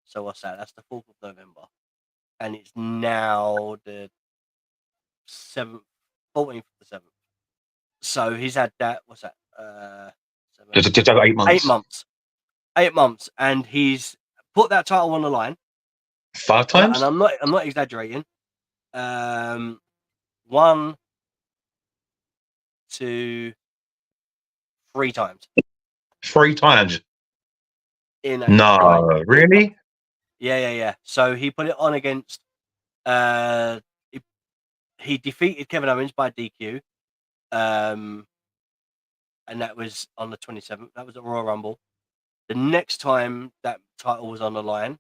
So what's that? That's the 4th of November, and it's now the 14th of the 7th. So he's had that. What's that? Just over 8 months. 8 months. 8 months, and he's put that title on the line 5 times. And I'm not exaggerating. 1, 2, 3 times. 3 times. No, really? Yeah. So he put it on against. He defeated Kevin Owens by DQ. And that was on the 27th. That was at Royal Rumble. The next time that title was on the line,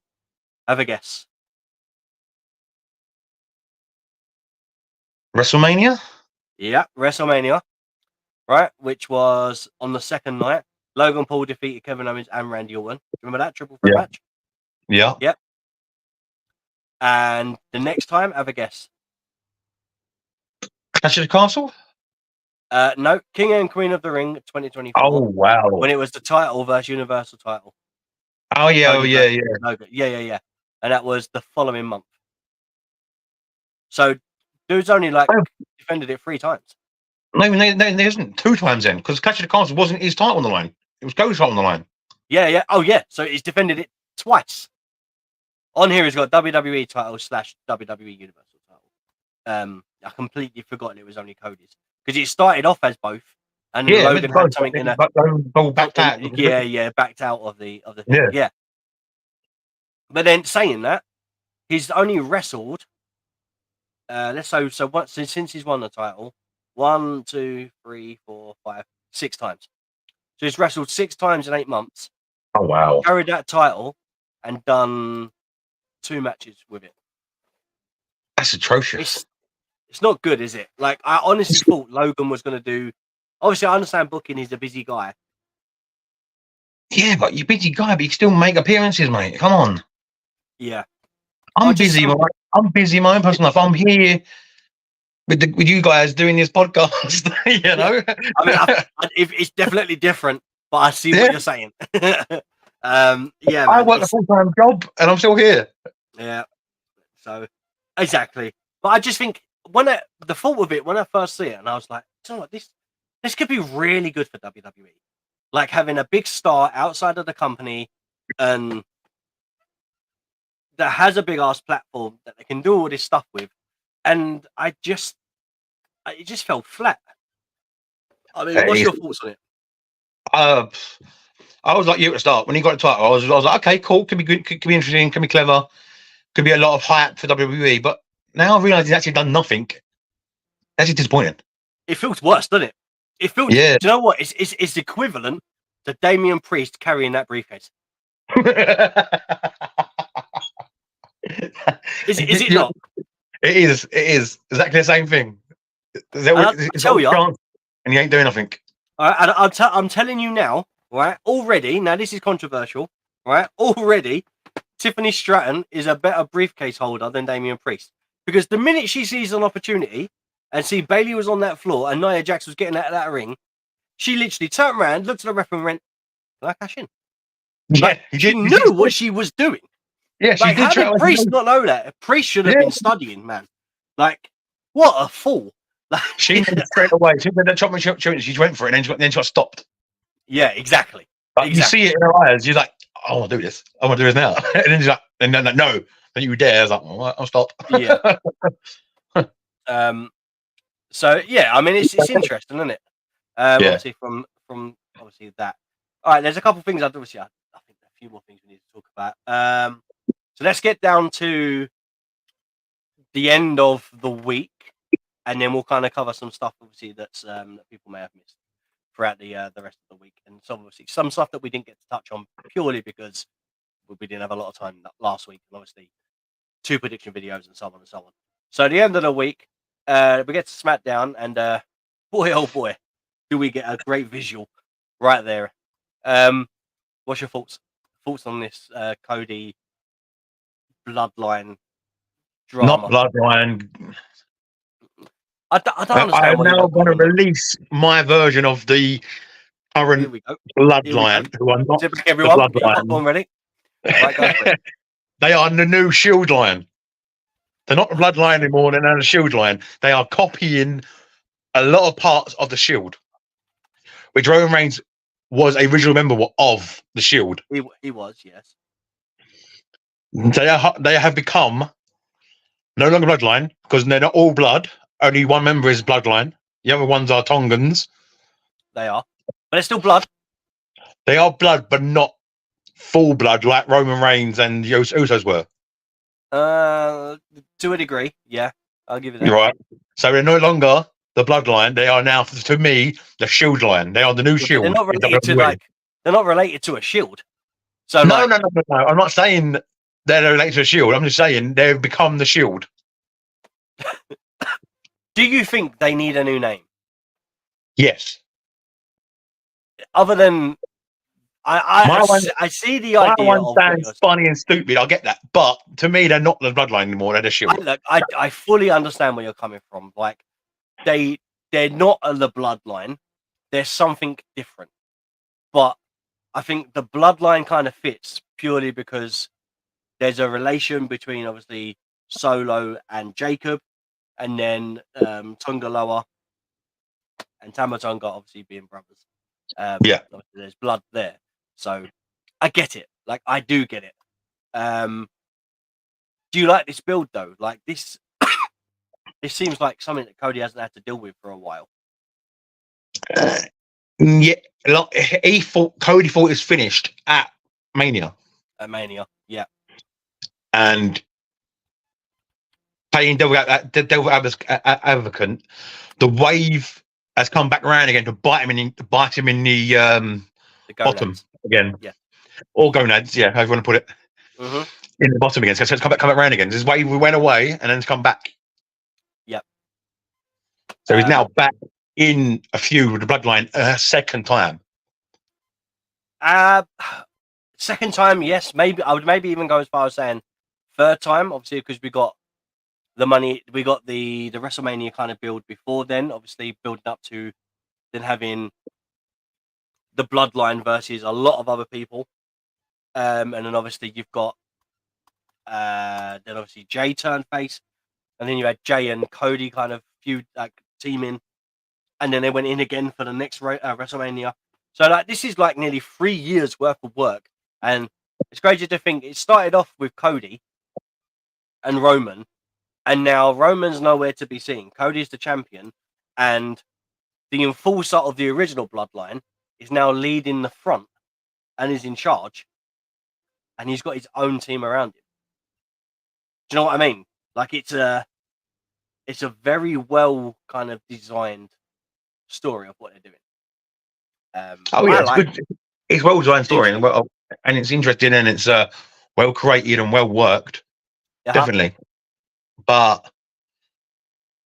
have a guess. WrestleMania? Yeah, WrestleMania. Right, which was on the second night. Logan Paul defeated Kevin Owens and Randy Orton. Remember that triple threat match? Yeah. Yep. And the next time, have a guess. Clash of the Castle? No, King and Queen of the Ring 2024. Oh, wow. When it was the title versus Universal title. Oh, yeah, Logan. Yeah. And that was the following month. So, dude's only defended it 3 times. No, there isn't 2 times then, because Clash of the Castle wasn't his title on the line. It was Cody's title on the line. Yeah. Oh, yeah. So he's defended it twice. On here, he's got WWE title / WWE Universal title. I completely forgotten it was only Cody's, because it started off as both, and Logan had something in a backed out. Yeah, backed out of the thing. Yeah. But then saying that, he's only wrestled. Since he's won the title, 1, 2, 3, 4, 5, 6 times. So he's wrestled 6 times in 8 months. Oh wow! Carried that title and done 2 matches with it. That's atrocious. It's not good, is it? Like, I honestly thought Logan was going to do. Obviously, I understand booking. He's a busy guy. Yeah, but you're a busy guy, but you still make appearances, mate. Come on. Yeah. I'm busy in my own personal life. I'm here with you guys doing this podcast. You know. I mean, it's definitely different, but I see what you're saying. Man, I work a full-time job, and I'm still here. Yeah. So exactly, but I just think the fault of it when I first see it, and I was like, you know what, this could be really good for WWE, like having a big star outside of the company, and that has a big ass platform that they can do all this stuff with, and it just fell flat. I mean, what's your thoughts on it? I was like you at the start when he got the title. I was like, okay, cool, could be good, could be interesting, could be clever, could be a lot of hype for WWE. But now I realise he's actually done nothing. That's just disappointing. It feels worse, doesn't it? It feels. Yeah. Do you know what? It's equivalent to Damian Priest carrying that briefcase. Is it not? It is exactly the same thing. I tell you, and he ain't doing nothing. All right, and I'm telling you now, right? Already, now this is controversial, right? Already, Tiffany Stratton is a better briefcase holder than Damian Priest, because the minute she sees an opportunity and see Bayley was on that floor and Nia Jax was getting out of that ring, she literally turned around, looked at the ref and went, "Can I cash in?" Like, Yeah, she knew what she was doing. yeah, she Like, did how try. did Priest not know that? Priest should have Yeah, been studying, man. Like, what a fool! Like, she knew straight away. She did that chop me, she went for it, and then she got stopped. yeah, exactly. But you see it in her eyes. You're like, I want to do this. I want to do this now. And then she's like, and then like, no, don't you dare. I was like, all right, I'll stop. Yeah. So yeah, I mean, it's interesting, isn't it? Yeah. Obviously from obviously that. All right, there's a couple of things I'd obviously. I think a few more things we need to talk about. So let's get down to the end of the week, and then we'll kind of cover some stuff obviously that's that people may have missed throughout the rest of the week, and some obviously some stuff that we didn't get to touch on purely because we didn't have a lot of time last week, and obviously 2 prediction videos and so on and so on. So at the end of the week, we get to SmackDown, and boy, oh boy, do we get a great visual right there. What's your thoughts on this Cody Bloodline drama? Not Bloodline. I don't I understand am why you now don't going to come in. release my version of the Here current we go. Bloodline, who are not Sit back, the everyone. Get your Bloodline. popcorn ready. Right, go for it. They are the new Shield line. They're not the Bloodline anymore. They're now the Shield line. They are copying a lot of parts of the Shield, which Roman Reigns was a original member of the Shield. He was, yes. They have become no longer Bloodline because they're not all blood. Only one member is Bloodline. The other ones are Tongans. They are, but it's still blood. They are blood, but not full blood like Roman Reigns and the Usos were. To a degree, yeah, I'll give you that. You're right. So they're no longer the Bloodline. They are now, to me, the Shield line. They are the new Shield. They're not related to they're not related to a Shield. So no. I'm not saying they're related to a Shield. I'm just saying they've become the Shield. Do you think they need a new name? Yes. Other than I see the idea. My one sounds funny and stupid. I get that, but to me, they're not the Bloodline anymore. They're the Shield. I fully understand where you're coming from. Like they're not the Bloodline. There's something different, but I think the Bloodline kind of fits purely because there's a relation between obviously Solo and Jacob, and then Tonga Loa and Tama Tonga obviously being brothers. Yeah, there's blood there, so I get it. Like I do get it. Do you like this build though? Like this, this seems like something that Cody hasn't had to deal with for a while. Yeah, like Cody thought it was finished at Mania. At Mania, yeah. And playing devil advocate, the wave has come back around again to bite him in the bottom again. Yeah. Or gonads, yeah, however you want to put it. Mm-hmm. In the bottom again. So it's come back around again. This wave went away and then it's come back. Yep. So he's now back in a feud with the Bloodline a second time. Second time, yes. Maybe I would even go as far as saying third time, obviously, because we got the money, we got the WrestleMania kind of build before then, obviously building up to then having the Bloodline versus a lot of other people. And then obviously you've got then obviously Jay turned face, and then you had Jay and Cody kind of feud, like teaming, and then they went in again for the next WrestleMania. So like this is like nearly 3 years worth of work, and it's crazy to think it started off with Cody and Roman, and now Roman's nowhere to be seen. Cody's the champion, and the enforcer of the original Bloodline is now leading the front and is in charge, and he's got his own team around him. Do you know what I mean? Like it's a very well kind of designed story of what they're doing. It's good. It's well designed story, and it's interesting, and it's well created and well worked. Definitely, but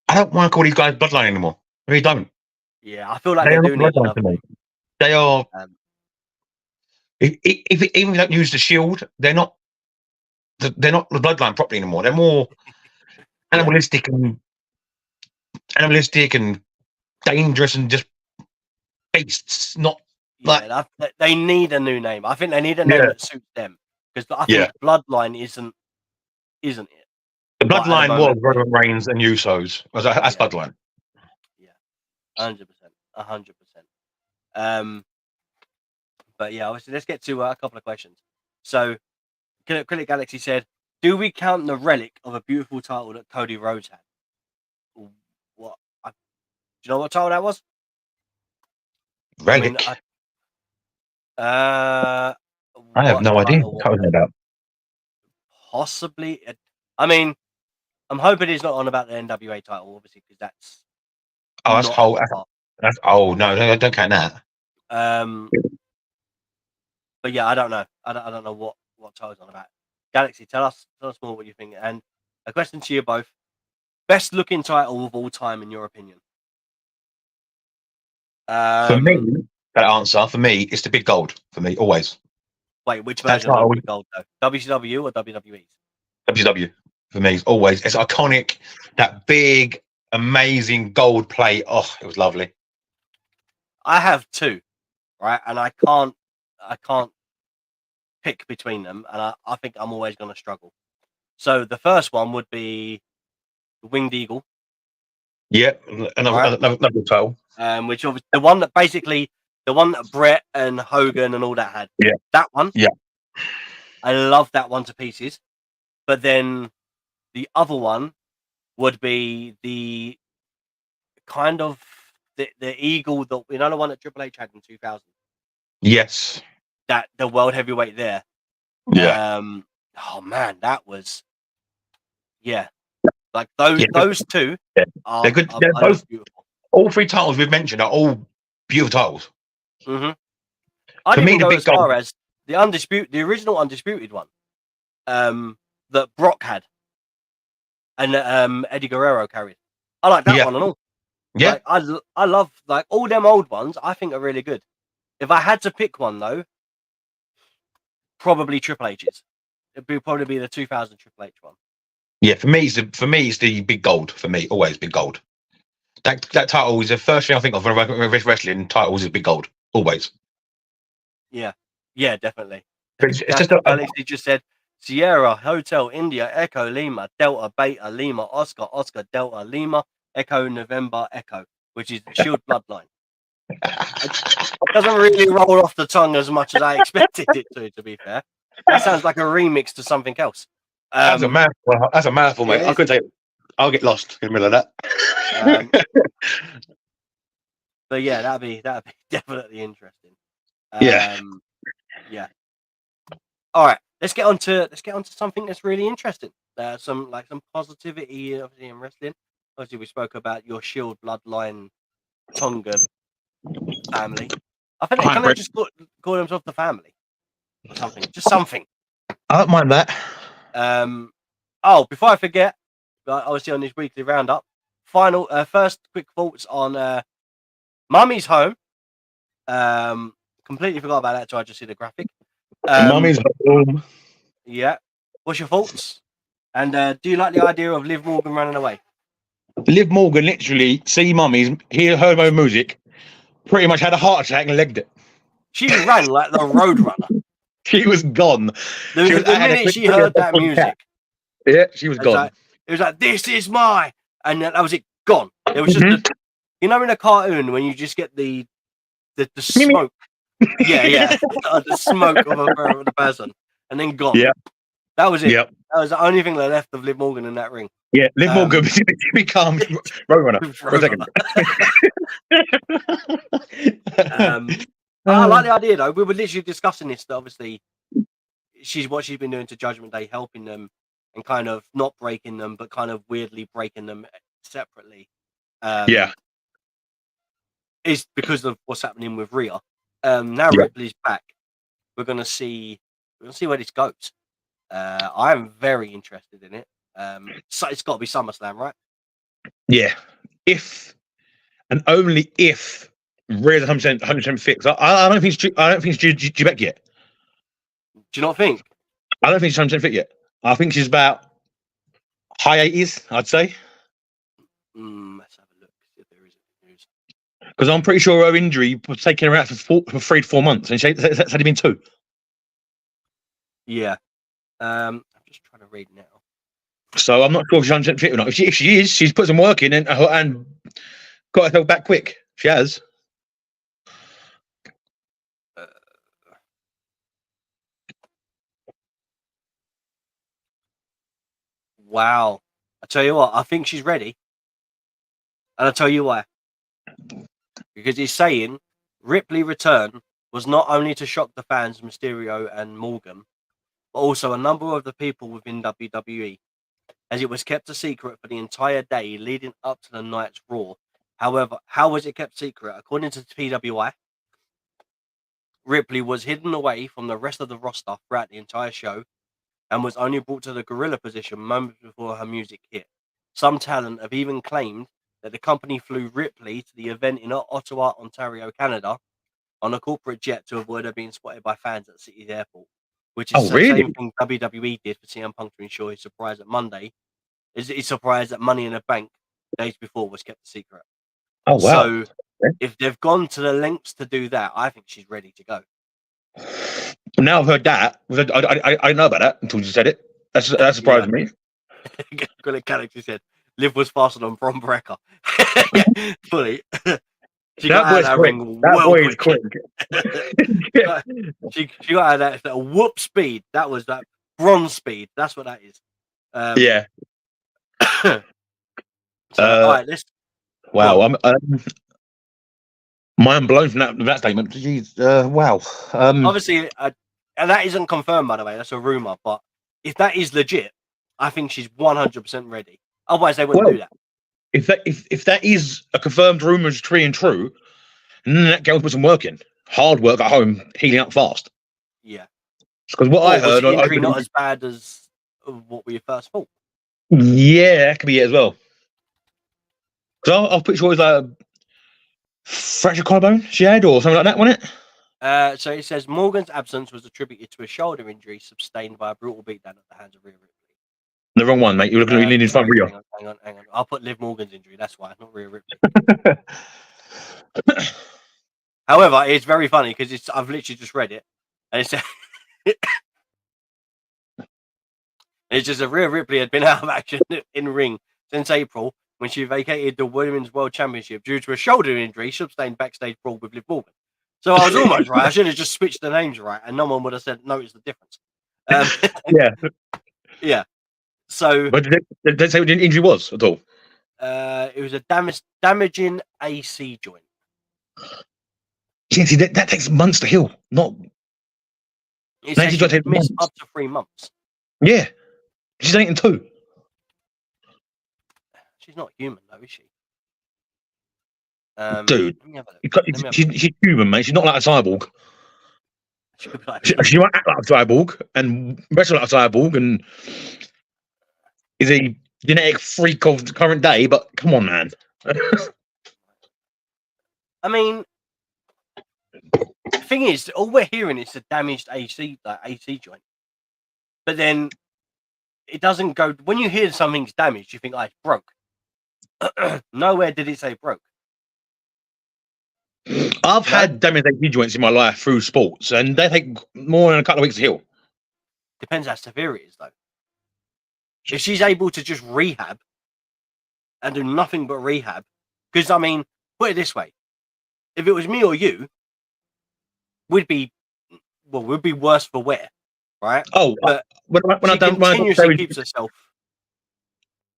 I don't want to call these guys Bloodline anymore. I really don't. Yeah, I feel like They they are not do need Bloodline another to me. name. They are. Um, Even if they don't use the Shield, they're not. They're not the Bloodline properly anymore. They're more yeah, animalistic and dangerous and just beasts. Not like yeah. They need a new name. I think they need a name yeah, that suits them because I yeah. think Bloodline isn't it? The Like at the Bloodline moment, was Roman Reigns and Usos. That's yeah, Bloodline. yeah, 100%, 100%. Um, but yeah, obviously, let's get to a couple of questions. So, Critic Galaxy said, "Do we count the relic of a beautiful title that Cody Rhodes had?" What? Do you know what title that was? I mean, Relic. I have what no idea title what was you're talking it? about. Possibly. I mean, I'm hoping he's not on about the NWA title, obviously, because that's Oh, that's not at whole. the top. That's oh no, don't count that. Um, but yeah, I don't know. I don't know what title's on about. Galaxy, tell us more what you think. And a question to you both: best looking title of all time, in your opinion? For me, Um, that answer for me is the big gold. For me, always. wait, which That's version of title the gold though? WCW or WWE's? WCW for me is always. It's iconic. That big, amazing gold plate. Oh, it was lovely. I have two, right, and I can't pick between them, and I think I'm always going to struggle. So the first one would be the Winged Eagle, Yeah, right? another title. Which obviously the one that Brett and Hogan and all that had. Yeah, That one, yeah, I love that one to pieces. But then the other one would be the kind of the eagle that the one that Triple H had in 2000. yes, That the world heavyweight there. yeah, Oh man, that was yeah. Like yeah. those two Yeah. They're good. They're are just both. beautiful. All three titles we've mentioned are all beautiful titles. hmm I'd For me, even the go big as gold. far as the original undisputed one, that Brock had and Eddie Guerrero carried. I like that Yeah, one and all. yeah. Like I love like all them old ones. I think are really good. If I had to pick one though, probably Triple H's. Probably be the 2000 Triple H one. Yeah, for me, it's the big gold. For me, always big gold. That title is the first thing I think of when wrestling titles is big gold. Always. Yeah, yeah, definitely. It's just a Galaxy just said Sierra Hotel India Echo Lima Delta Beta Lima Oscar Oscar Delta Lima Echo November Echo, which is the Shield Bloodline. It doesn't really roll off the tongue as much as I expected it to. To be fair, that sounds like a remix to something else. that's a mouthful. That's a mouthful, It mate. I is. couldn't take it. I'll get lost in the middle of Um, that. but yeah, that'd be definitely interesting. Yeah. Yeah. All right, let's get on to something that's really interesting. Some positivity obviously in wrestling. Obviously, we spoke about your Shield Bloodline Tonga family. I think they kind of Hybrid. just call themselves the family or something, just something. I don't mind that. Oh, before I forget, obviously on this weekly roundup, first quick thoughts on Mummy's Home. Completely forgot about that until I just see the graphic. Mummy's home. Yeah. What's your thoughts? And do you like the idea of Liv Morgan running away? Liv Morgan literally see mummies, hear her own music, pretty much had a heart attack and legged it. She ran like the Roadrunner. She was gone. She was The minute she heard that music, yeah, she was gone. it was like, this is my, and that was it, gone. It was just Mhm. in a cartoon when you just get the Mimi. smoke. Yeah, the smoke of the person, and then gone. Yeah, That was it. yeah, That was the only thing that left of Liv Morgan in that ring. yeah. Liv Morgan becomes Roadrunner. I like the idea though. We were literally discussing this. That obviously, she's been doing to Judgment Day, helping them and kind of not breaking them, but kind of weirdly breaking them separately. Yeah, Is because of what's happening with Rhea. Now yeah, Ripley's back. We're gonna see where this goes. I am very interested in it. So it's got to be SummerSlam, right? yeah. If and only if Rhea's 100% fit. I don't think she's due back yet. Do you not think? I don't think she's 100% fit yet. I think she's about high 80s, I'd say. Let's have a look if there is any news. Because I'm pretty sure her injury was taking her out for 3 to 4 months, and that's only been 2. Yeah. I'm just trying to read now. So I'm not sure if she's 100% fit or not. If she is, she's put some work in and got herself back quick. She has. Wow. I tell you what, I think she's ready. And I'll tell you why. Because he's saying Ripley return was not only to shock the fans, Mysterio and Morgan, but also a number of the people within WWE, as it was kept a secret for the entire day leading up to the night's Raw. However, how was it kept secret? According to PWI, Ripley was hidden away from the rest of the roster throughout the entire show and was only brought to the gorilla position moments before her music hit. Some talent have even claimed that the company flew Ripley to the event in Ottawa, Ontario, Canada, on a corporate jet to avoid her being spotted by fans at City's airport, which is the same thing WWE did for CM Punk to ensure his surprise at Monday. His surprise at Money in the Bank days before was kept a secret. Oh, wow. So if they've gone to the lengths to do that, I think she's ready to go. Now I've heard that. I know about that until you said it. That surprised me. Gullet Galaxy said, Liv was faster than Bron Breakker. Fully. She got out of that ring well quick. she got out of that whoop speed. That was that bronze speed. That's what that is. Yeah. So, all right, let's. Wow. I'm mind blown from that statement. Jeez. Wow. Obviously, and that isn't confirmed, by the way. That's a rumor. But if that is legit, I think she's 100% ready. Otherwise, they wouldn't do that. If that is a confirmed rumor, is true, and then that girl put some work in, hard work at home, healing up fast. Yeah. Because what I heard, was the injury not as bad as what we first thought. Yeah, that could be it as well. Because I was pretty sure it was like a fractured collarbone she had, or something like that, wasn't it? So it says Morgan's absence was attributed to a shoulder injury sustained by a brutal beatdown at the hands of Rhea Ripley. The wrong one, mate. You're looking at in front of Rhea. Hang on. I'll put Liv Morgan's injury. That's why, not Rhea Ripley. However, it's very funny because I've literally just read it, and it says it's just that Rhea Ripley had been out of action in ring since April when she vacated the Women's World Championship due to a shoulder injury sustained backstage brawl with Liv Morgan. So I was almost right. I should have just switched the names right, and no one would have noticed the difference. Yeah. So, but did they say what the injury was at all? It was a damaging AC joint. Yeah, see, that takes months to heal. Not. It's actually missed up to 3 months. Yeah, she's 8 and 2. She's not human, though, is she? Dude, she's human, mate. She's not like a cyborg. She might act like a cyborg and wrestle like a cyborg and is a genetic freak of the current day, but come on, man. I mean, the thing is, all we're hearing is a damaged AC joint. But then it doesn't go. When you hear something's damaged, you think, it's broke. Nowhere did it say broke. I've had damaged AC joints in my life through sports, and they take more than a couple of weeks to heal. Depends how severe it is, though. If she's able to just rehab and do nothing but rehab, because, I mean, put it this way. If it was me or you, we'd be worse for wear, right? Oh, but when she continuously keeps herself.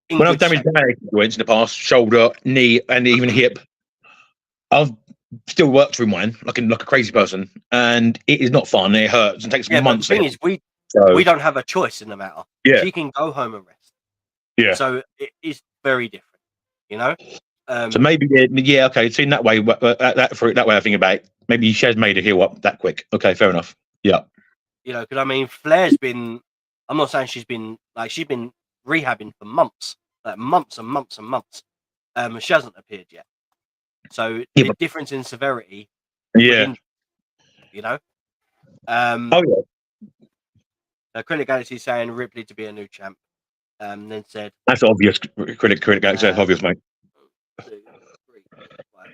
When I've damaged my joints in the past, shoulder, knee, and even hip, I've still worked through mine like a crazy person, and it is not fun. It hurts and takes months. But the thing is, we don't have a choice in the matter. Yeah, she can go home and rest. Yeah, so it is very different, you know. So maybe, okay. It's in that way. That way, I think about it. Maybe she has made a heal up that quick. Okay, fair enough. Yeah, you know, because I mean, Flair's been. I'm not saying she's been rehabbing for months, like months and months and months. She hasn't appeared yet. So Yeah, the difference in severity, yeah. you know. Oh yeah. Critic Galaxy saying Ripley to be a new champ. Then said That's obvious. Critic Galaxy. That's obvious, mate. 2, 3, 4, 5.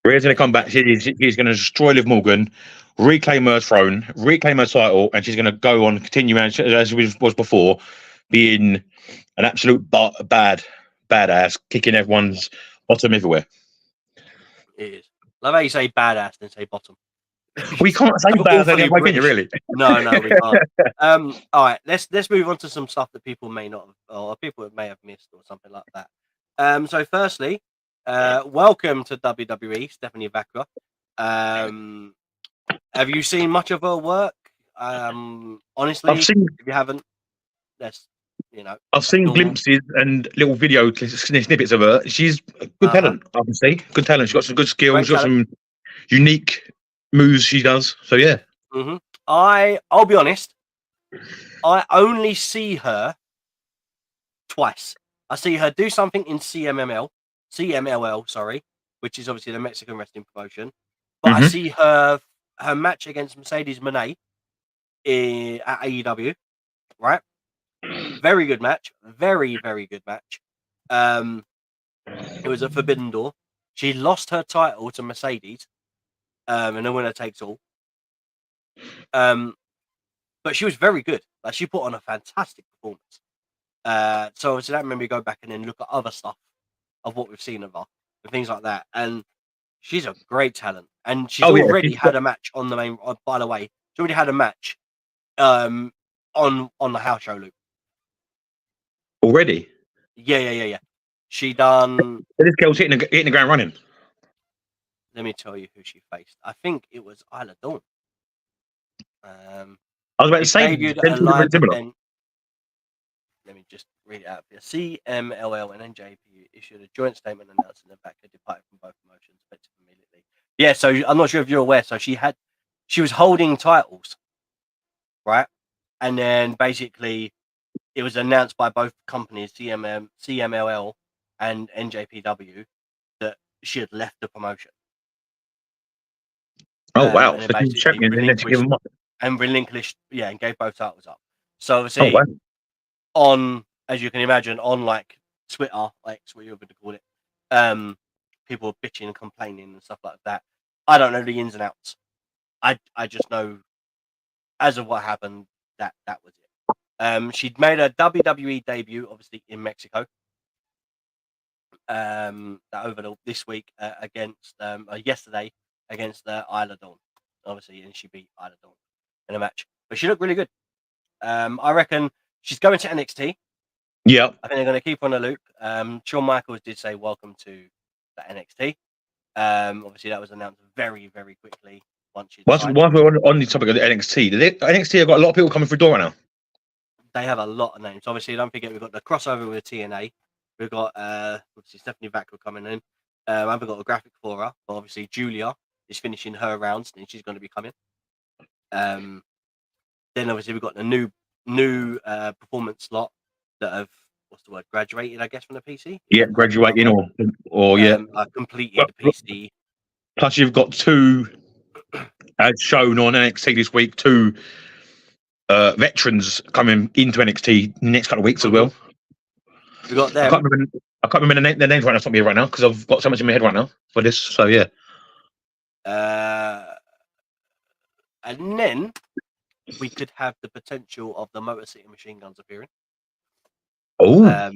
Rhea's going to come back. She's going to destroy Liv Morgan, reclaim her throne, reclaim her title, and she's going to go on, continue as was before, being an absolute badass, kicking everyone's bottom everywhere. It is. Love how you say badass and say bottom. We can't say badass any other way, can you, really? No, we can't. All right, let's move on to some stuff that people may not have, or people may have missed, or something like that. So firstly, welcome to WWE, Stephanie Vaquer. Have you seen much of her work? Honestly, if you haven't, I've seen glimpses and little video snippets of her. She's good talent, I can see. Good talent. She's got some good skills. She's got some unique moves she does. So yeah. Mm-hmm. I'll be honest. I only see her twice. I see her do something in CMLL, sorry, which is obviously the Mexican wrestling promotion. But I see her match against Mercedes Moné at AEW, right? Very good match. Very, very good match. It was a Forbidden Door. She lost her title to Mercedes, and the winner takes all. But she was very good. Like, she put on a fantastic performance. So obviously that made me go back and then look at other stuff of what we've seen of her and things like that. And she's a great talent. And she's already had a match on the main. By the way, she already had a match on the house show loop. Already? Yeah. She done. This girl's hitting the ground running. Let me tell you who she faced. I think it was Isla Dawn. I was about to say, debuted let me just read it out here. CMLL and NJP issued a joint statement announcing the Vaquer departed from both promotions effective immediately. Yeah, so I'm not sure if you're aware. So she was holding titles, right? And then basically it was announced by both companies, CMLL and NJPW, that she had left the promotion. Oh wow! And then basically relinquished, and gave both titles up. So obviously, on, as you can imagine, on like Twitter, like what you're going to call it, people were bitching and complaining and stuff like that. I don't know the ins and outs. I just know, as of what happened, that was it. She'd made a WWE debut, obviously in Mexico. This week against yesterday against Isla Dawn, obviously, and she beat Isla Dawn in a match. But she looked really good. I reckon she's going to NXT. Yeah, I think they're going to keep her on the loop. Shawn Michaels did say welcome to the NXT. Obviously, that was announced very, very quickly once she. Whilst we're on the topic of the NXT, NXT have got a lot of people coming through the door right now. They have a lot of names. Obviously, don't forget we've got the crossover with TNA. We've got obviously Stephanie Vaquer coming in. I haven't got a graphic for her, but obviously Julia is finishing her rounds and she's going to be coming. Then obviously we've got the new performance slot that have graduated, I guess, from the PC. Yeah, graduating or completed the PC. Plus, you've got two, as shown on NXT this week, two veterans coming into NXT in the next couple of weeks as well. We got them. I can't remember their names right now. It's not me right now because I've got so much in my head right now for this. So yeah. And then we could have the potential of the Motor City Machine Guns appearing. Oh,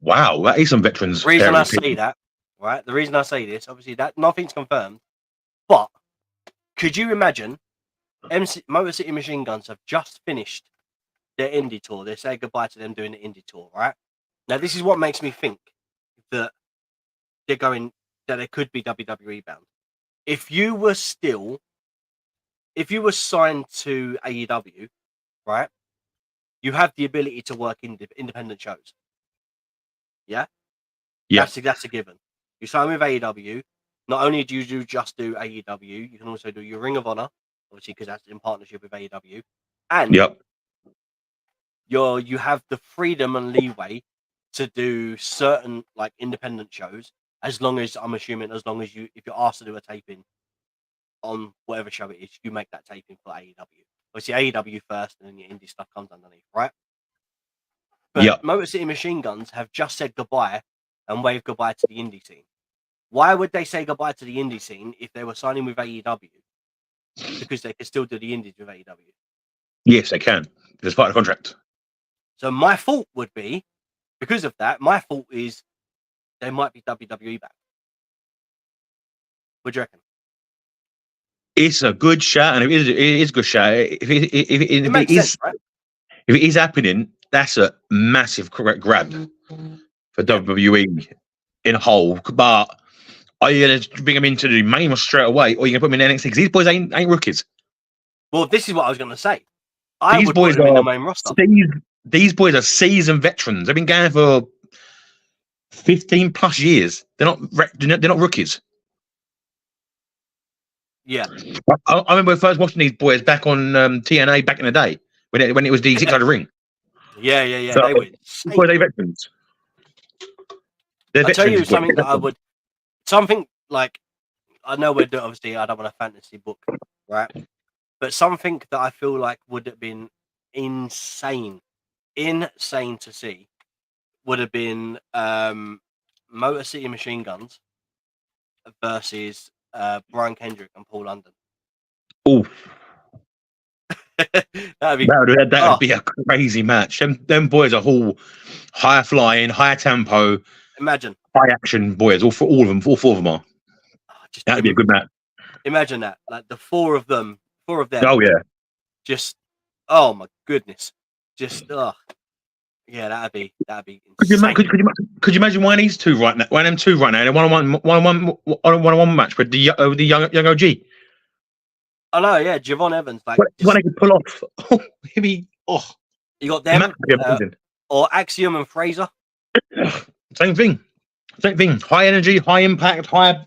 wow, that is some veterans. The reason I say that, right? The reason I say this, obviously, that nothing's confirmed, but could you imagine? Motor City Machine Guns have just finished their indie tour. They say goodbye to them doing the indie tour, right? Now, this is what makes me think that they could be WWE bound. If you were signed to AEW, right, you have the ability to work in independent shows. Yeah? That's a given. You sign with AEW, not only do you just do AEW, you can also do your Ring of Honor, obviously, because that's in partnership with AEW. And you have the freedom and leeway to do certain like independent shows as long as if you're asked to do a taping on whatever show it is, you make that taping for AEW. Obviously, AEW first, and then your indie stuff comes underneath, right? But Motor City Machine Guns have just said goodbye and waved goodbye to the indie scene. Why would they say goodbye to the indie scene if they were signing with AEW? Because they can still do the indies with AEW. Yes, they can. It's part of the contract. So my fault would be, because of that, my fault is they might be WWE back. What do you reckon? It's a good shot, and it is a good shot. If it is happening, that's a massive correct grab for WWE in a whole. But are you going to bring them into the main roster straight away, or are you going to put them in NXT? Because these boys ain't rookies. Well, this is what I was going to say. I would put them in the main roster. These boys are seasoned veterans. They've been going for 15 plus years. They're not rookies. Yeah, I remember first watching these boys back on TNA back in the day when it was the 600 ring. Yeah. So, they were veterans. I'll tell you something that something like, I know we're doing, obviously I don't want a fantasy book, right? But something that I feel like would have been insane to see would have been Motor City Machine Guns versus Brian Kendrick and Paul London. Oh, that'd be a crazy match. Them boys are all high flying, high tempo. Imagine high action boys. All four of them are. That'd be a good match. Imagine that, like the four of them. Oh yeah. Just, oh my goodness. Just yeah, that'd be insane. Could you imagine one of these two right now? One of them two right now, and one match with the young OG. I know, yeah, Javon Evans. Like, what they could pull off. Maybe. You got them, or Axiom and Fraser. Same thing. High energy, high impact, high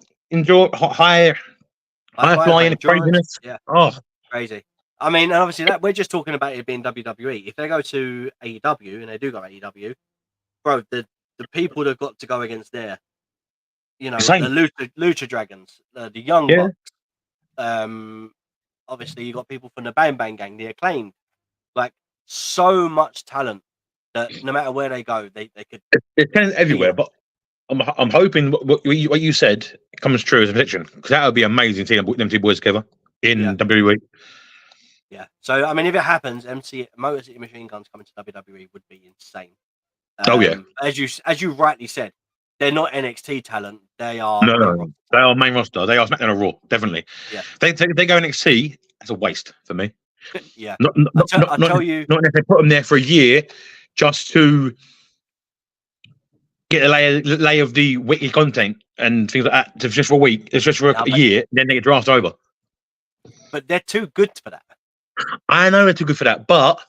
flying, craziness. Yeah. Oh, crazy. I mean, and obviously that we're just talking about it being WWE. If they go to AEW, and they do go to AEW, bro, the people that got to go against there, the Lucha Dragons, the Young Bucks. Obviously you got people from the Bang Bang Gang, the Acclaimed, like so much talent that no matter where they go, they could. It's talent everywhere, but I'm hoping what you said comes true as a prediction, because that would be amazing seeing them two boys together in WWE. Yeah. So I mean, if it happens, Motor City Machine Guns coming to WWE would be insane. As you rightly said, they're not NXT talent. They are they are main roster. They are SmackDown or Raw, definitely. Yeah. They go NXT. That's a waste for me. Yeah. Not if they put them there for a year just to get a lay of the weekly content and things like that, just for a week. It's just for a year, then they get drafted over. But they're too good for that. I know they're too good for that, but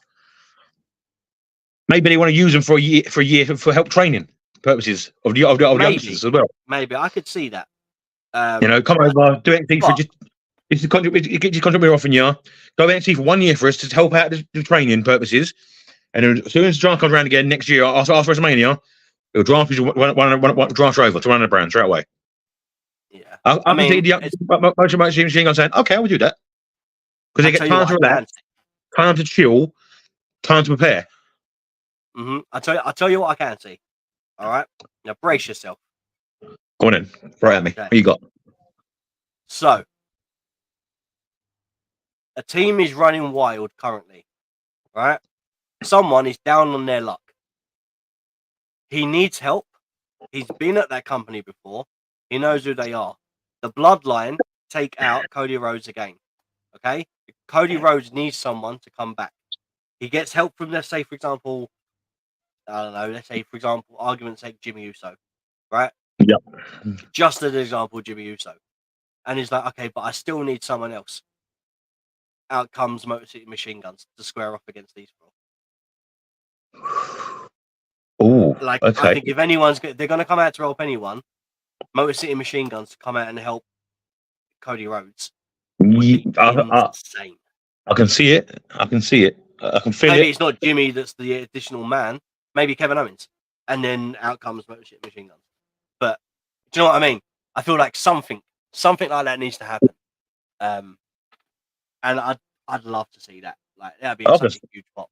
maybe they want to use them for a year for help training purposes of the youngsters as well. Maybe I could see that. Come over, do anything for just get your contract off in year. Go NXT for 1 year for us to help out the training purposes, and then as soon as the draft comes around again next year, after WrestleMania, it'll draft you draft over to run the brand straight away. Yeah, I mean, see the motion machine saying, okay, I will do that, because they get time to relax, time to chill, time to prepare. I'll tell you what I can see. All right, now brace yourself. Go on in, right at me. Okay. What you got? So, a team is running wild currently, right? Someone is down on their luck. He needs help. He's been at that company before. He knows who they are. The Bloodline take out Cody Rhodes again. Okay? Cody Rhodes needs someone to come back. He gets help from, let's say, for example, argument's sake, Jimmy Uso, right? Yep. Just as an example, Jimmy Uso. And he's like, okay, but I still need someone else. Out comes Motor City Machine Guns to square off against these four. Oh, okay. I think if they're going to come out to help anyone, Motor City Machine Guns to come out and help Cody Rhodes. Insane. I can see it. I can feel it. Maybe it's not Jimmy that's the additional man. Maybe Kevin Owens. And then out comes Motor City Machine Guns. But Do you know what I mean? I feel like something like that needs to happen. And I'd love to see that. Like that'd be such a huge pop.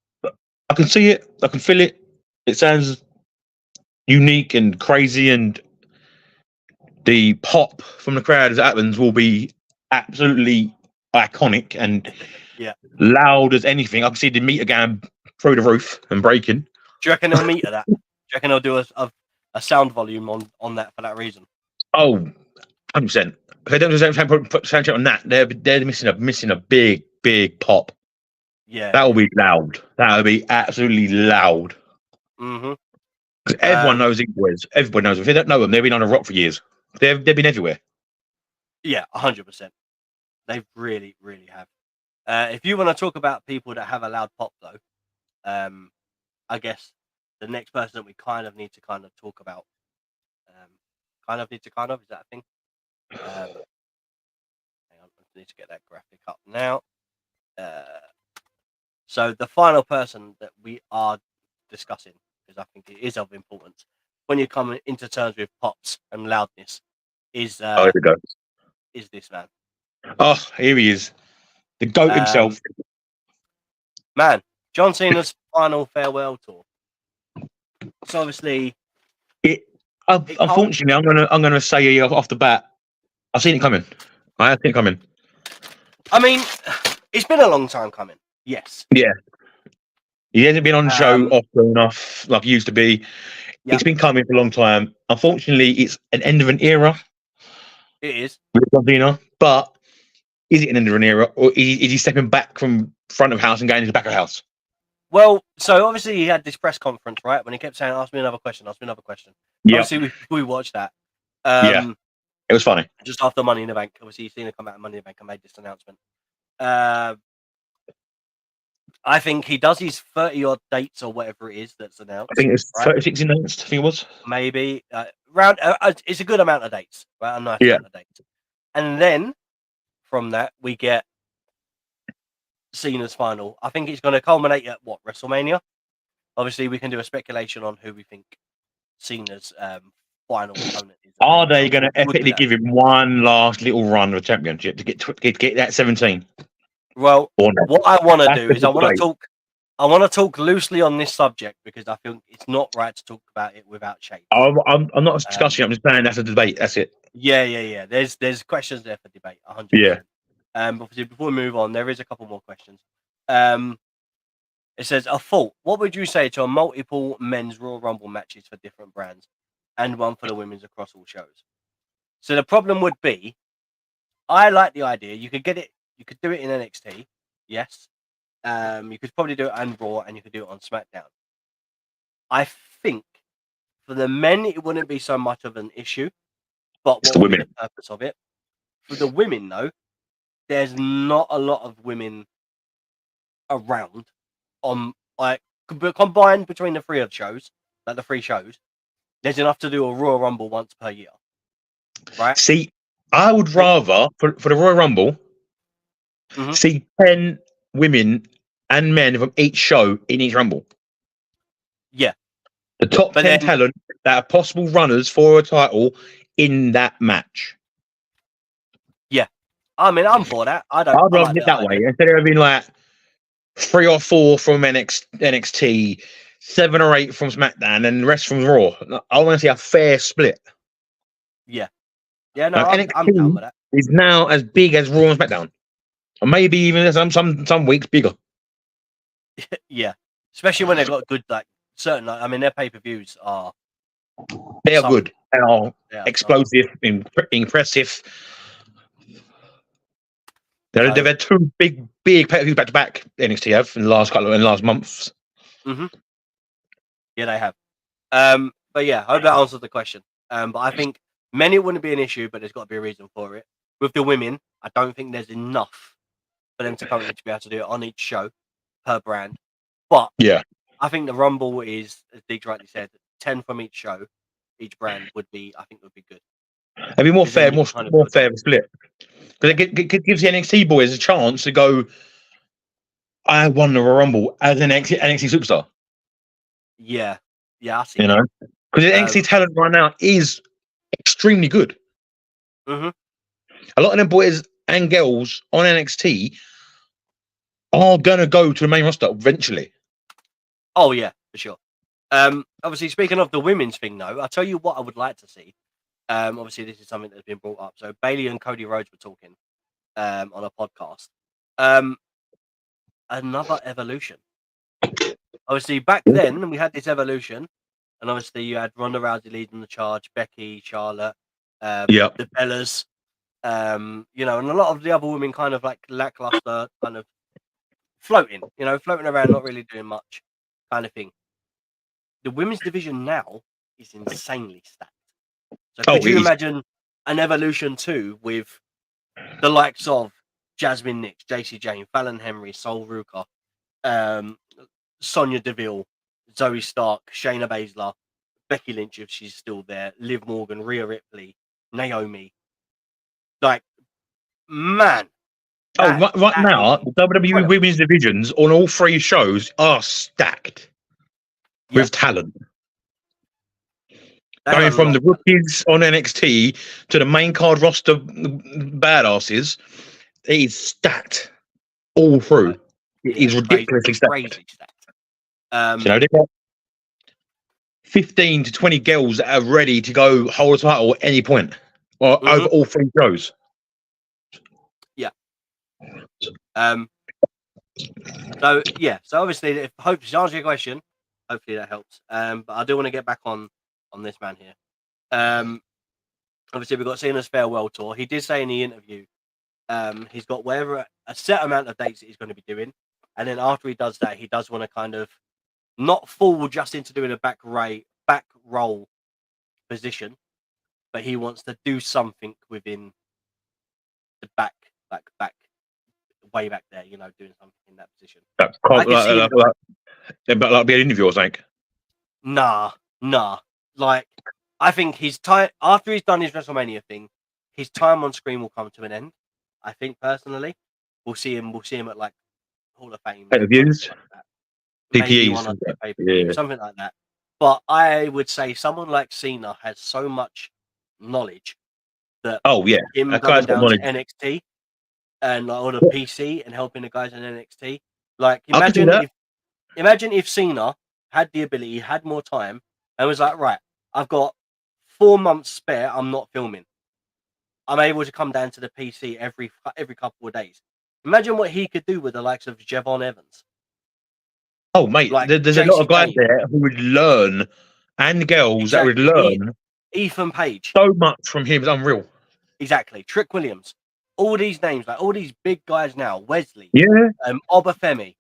I can see it. I can feel it. It sounds unique and crazy, and the pop from the crowd as it happens will be absolutely iconic and loud as anything. I can see the meter going through the roof and breaking. Do you reckon they'll meter that? Do you reckon they'll do a sound volume on that for that reason? Oh, 100%. If they don't do soundtrack on that, they're missing a big pop. Yeah, that will be loud. That will be absolutely loud. Mm-hmm. Everyone knows Inquis. Everybody knows them. If they don't know them, they've been on a rock for years. They've been everywhere. Yeah, 100%. They really, really have. If you want to talk about people that have a loud pop, though, I guess the next person that we kind of need to talk about, is that a thing? Hang on, I need to get that graphic up now. So the final person that we are discussing, because I think it is of importance when you come into terms with pops and loudness, is Here we go. Is this man? Oh, here he is, the GOAT himself. Man, John Cena's final farewell tour. So obviously, unfortunately, I'm gonna say off the bat, I've seen it coming. I have seen it coming. I mean, it's been a long time coming. Yes. Yeah. He hasn't been on the show often enough like he used to be. Yep. It's been coming for a long time. Unfortunately, it's an end of an era. It is. With Cena, but is it an end of an era, or is he stepping back from front of house and going into the back of house? Well, so obviously he had this press conference, right? When he kept saying, "Ask me another question. Ask me another question." Yep. Obviously, we watched that. Yeah, it was funny. Just after Money in the Bank, obviously, Cena come out of Money in the Bank and made this announcement. I think he does his 30-odd dates or whatever it is that's announced. I think it's 36 announced. I think it was. Maybe it's a good amount of dates, right? A nice amount of dates. And then from that we get Cena's final. I think it's going to culminate at what, WrestleMania? Obviously, we can do a speculation on who we think Cena's final opponent is. Are they going to epically give him one last little run of a championship to get that 17? Well, what I want to do is I want to talk loosely on this subject because I feel it's not right to talk about it without shade. I'm not discussing. I'm just saying that's a debate. That's it. Yeah. There's questions there for debate. 100%. Yeah. Obviously, before we move on, there is a couple more questions. It says, a fault. What would you say to a multiple men's Royal Rumble matches for different brands and one for the women's across all shows? So the problem would be, I like the idea. You could get it. You could do it in NXT, yes. You could probably do it on Raw, and you could do it on SmackDown. I think for the men, it wouldn't be so much of an issue. But what would be the purpose of it? For the women, though, there's not a lot of women around. Combined between the three shows, there's enough to do a Royal Rumble once per year, right? See, I would rather for the Royal Rumble. Mm-hmm. See 10 women and men from each show in each Rumble. Yeah. The top 10 talent that are possible runners for a title in that match. Yeah. I mean, I'm for that. I'd rather it that way. Instead of having like 3 or 4 from NXT, 7 or 8 from SmackDown, and the rest from Raw. I want to see a fair split. Yeah. Yeah, no, I'm down with that. Is now as big as Raw and SmackDown. Or maybe even some weeks bigger. Yeah, especially when they've got good certain. I mean, their pay-per-views are. They are good. They are explosive, impressive. They've had 2 big pay-per-views back to back. NXT have in the last months. Mm-hmm. Yeah, they have. But yeah, I hope that answers the question. But I think many wouldn't be an issue, but there's got to be a reason for it. With the women, I don't think there's enough for them to currently to be able to do it on each show per brand. But yeah, I think the Rumble is, as Deeks rightly said, 10 from each show, each brand would be good. It'd be more fair split. Because it gives the NXT boys a chance to go, I won the Royal Rumble as an NXT superstar. Yeah, I see. You know? Because the NXT talent right now is extremely good. Mm-hmm. A lot of them boys and girls on NXT are gonna go to the main roster eventually. Oh yeah, for sure. Obviously, speaking of the women's thing, though, I'll tell you what I would like to see. Obviously, this is something that's been brought up. So Bailey and Cody Rhodes were talking on a podcast. Another evolution. Obviously, back then we had this evolution, and obviously you had Ronda Rousey leading the charge, Becky, Charlotte, the Bellas, you know, and a lot of the other women kind of like lackluster, kind of floating, you know, floating around, not really doing much, kind of thing. The women's division now is insanely stacked. So could you imagine an evolution too with the likes of Jasmine Nix, JC Jane, Fallon Henry, Sol Ruka, Sonya Deville, Zoe Stark, Shayna Baszler, Becky Lynch if she's still there, Liv Morgan, Rhea Ripley, Naomi. Like, man. Right now, the WWE women's divisions on all 3 shows are stacked with talent. Going from the rookies on NXT to the main card roster badasses, it is stacked all through. It is ridiculously stacked. Crazy stacked. You know, they've got 15 to 20 girls that are ready to go hold a title at any point or over all 3 shows. Yeah. So obviously, to answer your question, hopefully that helps. But I do want to get back on this man here. Obviously we've got Cena's farewell tour. He did say in the interview, he's got a set amount of dates that he's going to be doing, and then after he does that, he does want to kind of not fall just into doing a back roll position, but he wants to do something within the back way back there, you know, doing something in that position. But like be an interview, I think. Nah. Like, I think his time after he's done his WrestleMania thing, his time on screen will come to an end. I think personally, we'll see him at like Hall of Fame pay-per-views, PPEs, something like that. But I would say someone like Cena has so much knowledge that him going down to NXT and like, all the PC and helping the guys in NXT. Like, imagine if Cena had the ability, had more time, and was like, right, I've got 4 months spare. I'm not filming. I'm able to come down to the PC every couple of days. Imagine what he could do with the likes of Javon Evans. Oh, mate, like, there's a lot of guys there who would learn, and girls that would learn. Ethan Page. So much from him is unreal. Exactly. Trick Williams. All these names, like all these big guys now. Wesley. Yeah. Obafemi.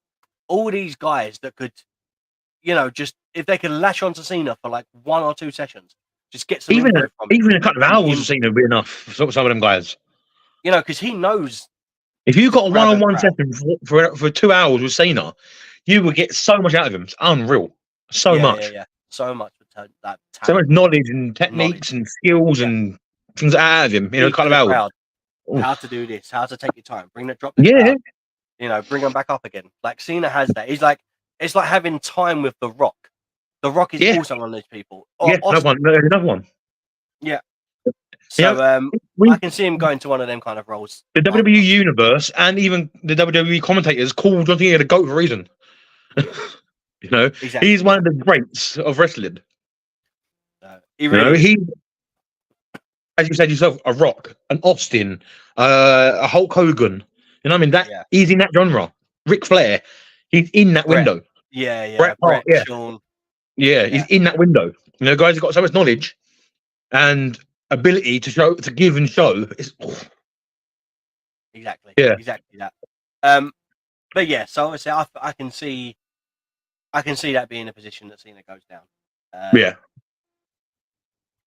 All these guys that could, you know, just if they could latch onto Cena for like 1 or 2 sessions, just get some even a couple of hours Cena would be enough for some of them guys. You know, because he knows. If you got a one-on-one session for 2 hours with Cena, you would get so much out of him. It's unreal. So much. Yeah. So much. That so much knowledge and techniques and skills and things out of him. You know, kind of hours. How to do this? How to take your time? Drop this out. You know, bring them back up again. Like Cena has that. He's like, it's like having time with The Rock. The Rock is also one of those people. Another one. Yeah. So I can see him going to one of them kind of roles. The WWE universe and even the WWE commentators call John Cena the GOAT for a reason. You know, he's one of the greats of wrestling. He really is. As you said yourself, a Rock, an Austin, a Hulk Hogan. You know what I mean? He's in that genre. Ric Flair, he's in that window. Bret Hart, Shawn. He's in that window. You know, guys have got so much knowledge and ability to give and show. Exactly that. But yeah, so obviously I can see that being a position that Cena goes down.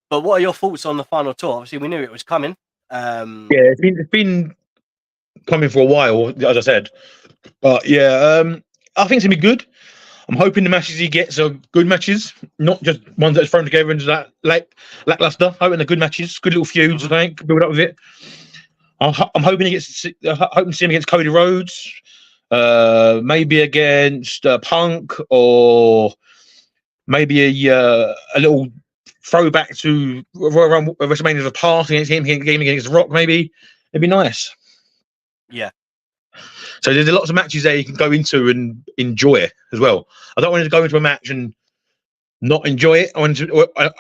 But what are your thoughts on the final tour? Obviously, we knew it was coming. It's been coming for a while, as I said. But I think it's gonna be good. I'm hoping the matches he gets are good matches, not just ones that's thrown together into that lackluster. Hoping they're good matches, good little feuds. I think build up with it. I'm hoping to see him against Cody Rhodes, maybe against Punk, or maybe a little throwback to WrestleMania of the past against him, game against The Rock, maybe. It'd be nice. Yeah. So there's lots of matches there you can go into and enjoy as well. I don't want to go into a match and not enjoy it. I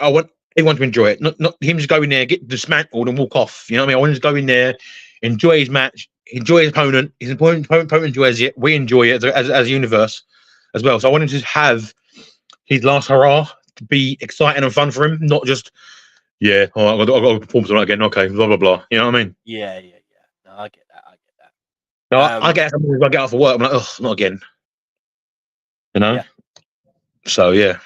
want everyone to enjoy it, not him just go in there, get dismantled and walk off. You know what I mean? I want him to go in there, enjoy his match, enjoy his opponent. His opponent enjoys it. We enjoy it as a universe as well. So I want him to have his last hurrah to be exciting and fun for him, not just I've got to perform tonight again. Okay, blah blah blah. You know what I mean? Yeah. No, I get that. No, I get something I get off of work. I'm like, oh, not again. You know. Yeah. So yeah.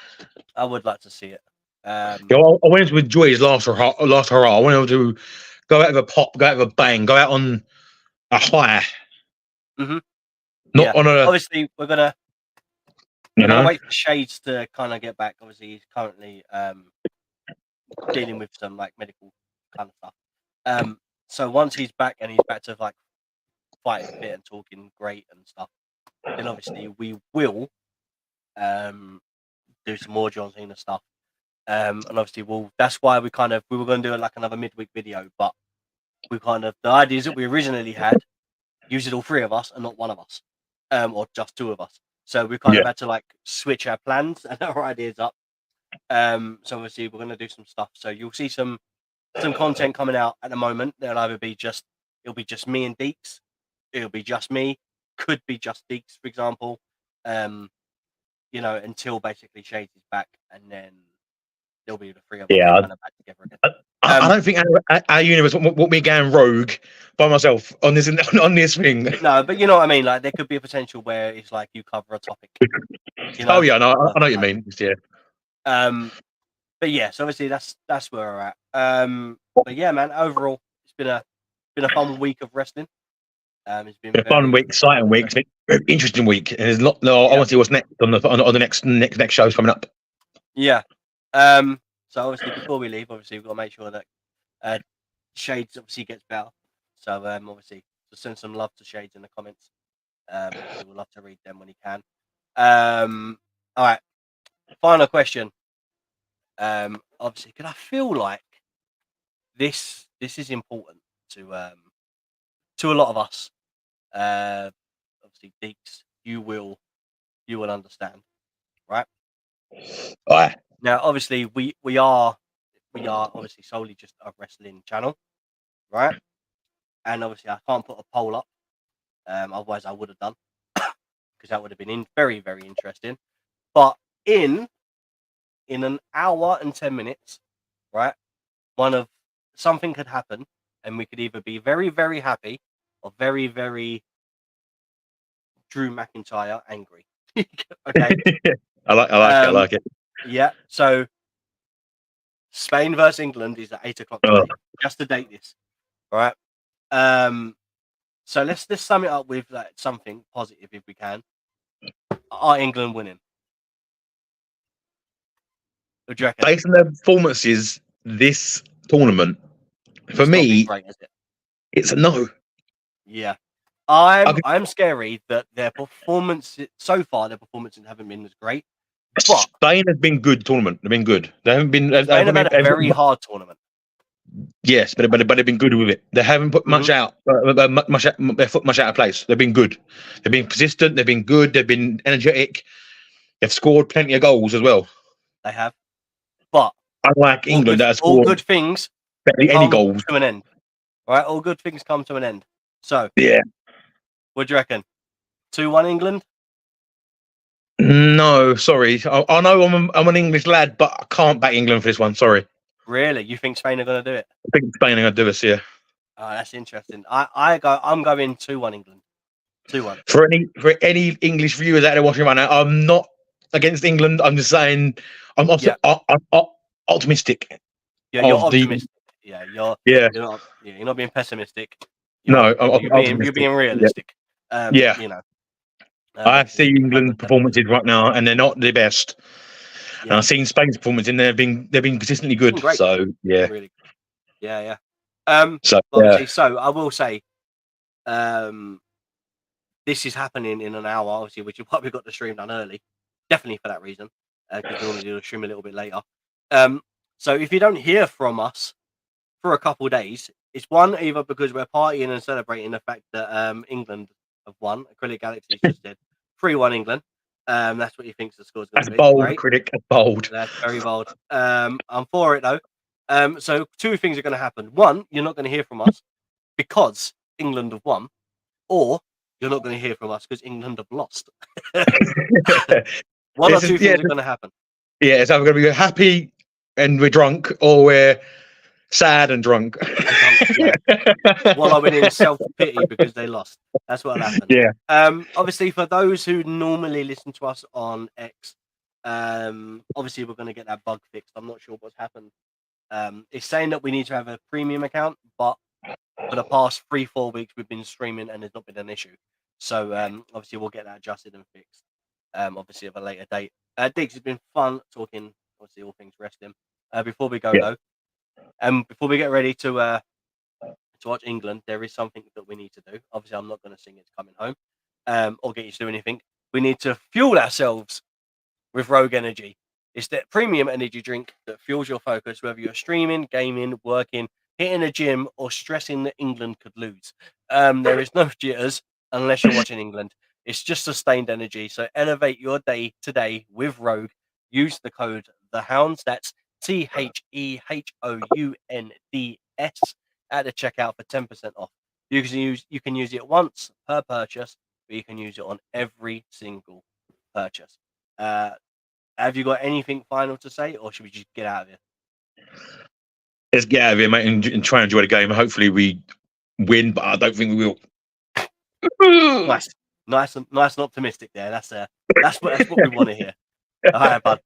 I would like to see it. I wanted to enjoy his last hurrah. I wanted to go out with a pop, go out with a bang, go out on a high. Not on a. Obviously, we're gonna wait for Shades to kind of get back. Obviously, he's currently dealing with some like medical kind of stuff. So once he's back and he's back to like fighting fit and talking great and stuff, then obviously we will do some more John Cena stuff. And obviously that's why we were going to do like another midweek video, but the ideas that we originally had, used all three of us and not one of us, or just two of us. So we kind of had to like switch our plans and our ideas up. So obviously we're going to do some stuff. So you'll see some content coming out at the moment. It'll be just me and Deeks. It'll be just me. Could be just Deeks, for example. Until basically Shades is back, and then there'll be the three of us kind of back together again. I don't think our universe want me going rogue by myself on this thing. No, but you know what I mean. Like there could be a potential where it's like you cover a topic. Oh yeah, no, I know what you mean. Yeah. But yeah, so obviously that's where we're at. But yeah, man. Overall, it's been a fun week of wrestling. It's been a fun week, exciting week, it's been a very interesting week. And there's I want to see what's next on the next shows coming up. Yeah. So obviously before we leave, we've got to make sure that Shades obviously gets better. So obviously just send some love to Shades in the comments. We'll love to read them when he can. All right. Final question. Obviously, because I feel like this is important to a lot of us. Obviously, Deeks, you will understand, right? All right. Now, obviously, we are obviously solely just a wrestling channel, right? And obviously, I can't put a poll up, otherwise I would have done, because that would have been very, very interesting. But in an hour and 10 minutes, right? Something could happen, and we could either be very, very happy or very, very Drew McIntyre angry. Okay. I like it. Yeah. So Spain versus England is at 8 o'clock today. Just to date this. All right. So let's sum it up with like something positive if we can. Are England winning? What do you reckon? Based on their performances this tournament, for me, great, is it? It's a no. Yeah. I'm scary that their performance so far, haven't been as great. But Spain has been good tournament. They've been good. They haven't been. Spain have had a very hard tournament. Yes, but they've been good with it. They haven't put much out, their foot much out of place. They've been good. They've been consistent. They've been good. They've been energetic. They've scored plenty of goals as well. They have. But unlike England, that has scored all good things barely any goals to an end. All right, all good things come to an end. So yeah, what do you reckon? 2-1 England? No, sorry. I know I'm an English lad, but I can't back England for this one. Sorry. Really? You think Spain are going to do it? I think Spain are going to do this, yeah. Oh, that's interesting. I'm going 2-1 England. 2-1. For any English viewers out there watching right now, I'm not against England. I'm just saying I'm optimistic. Yeah, you're optimistic. You're not being pessimistic. You're being realistic. Yeah. You know. I see England performances right now, and they're not the best. Yeah. And I've seen Spain's performance, and they've been consistently good. So yeah, really. Yeah. So I will say, this is happening in an hour, obviously, which is why we got the stream done early. Definitely for that reason, because we normally do the stream a little bit later. So if you don't hear from us for a couple of days, it's either because we're partying and celebrating the fact that England have won. Acrylic Galaxy just said 3-1 England. That's what he thinks the score's going to That's be. bold, Great. Critic. That's bold. That's very bold. I'm for it though. So two things are going to happen. One, you're not going to hear from us because England have won, or you're not going to hear from us because England have lost. One or two things are going to happen. Yeah, it's either going to be happy and we're drunk, or we're sad and drunk. Yeah. Wallowing in self-pity because they lost. That's what'll happen. Yeah. Obviously, for those who normally listen to us on X, obviously we're going to get that bug fixed. I'm not sure what's happened. It's saying that we need to have a premium account, but for the past 3-4 weeks we've been streaming and there's not been an issue. So obviously we'll get that adjusted and fixed. Obviously at a later date. Diggs, it's been fun talking. Obviously all things wrestling. Before we go though, before we get ready to watch England, there is something that we need to do. Obviously, I'm not going to sing It's Coming Home or get you to do anything. We need to fuel ourselves with Rogue Energy. It's that premium energy drink that fuels your focus, whether you're streaming, gaming, working, hitting the gym, or stressing that England could lose. There is no jitters unless you're watching England. It's just sustained energy. So elevate your day today with Rogue. Use the code The Hounds. That's THEHOUNDS at the checkout for 10% off. You can use it once per purchase, but you can use it on every single purchase. Have you got anything final to say, or should we just get out of here? Let's get out of here, mate, and try and enjoy the game. Hopefully we win, but I don't think we will. Nice and optimistic there. That's what we want to hear. All right, bud.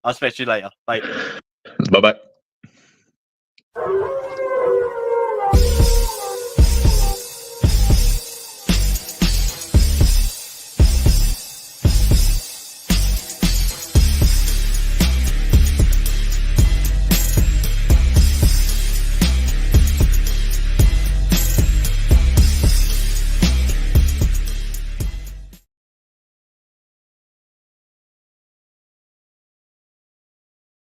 I'll speak to you later. Bye. Bye-bye.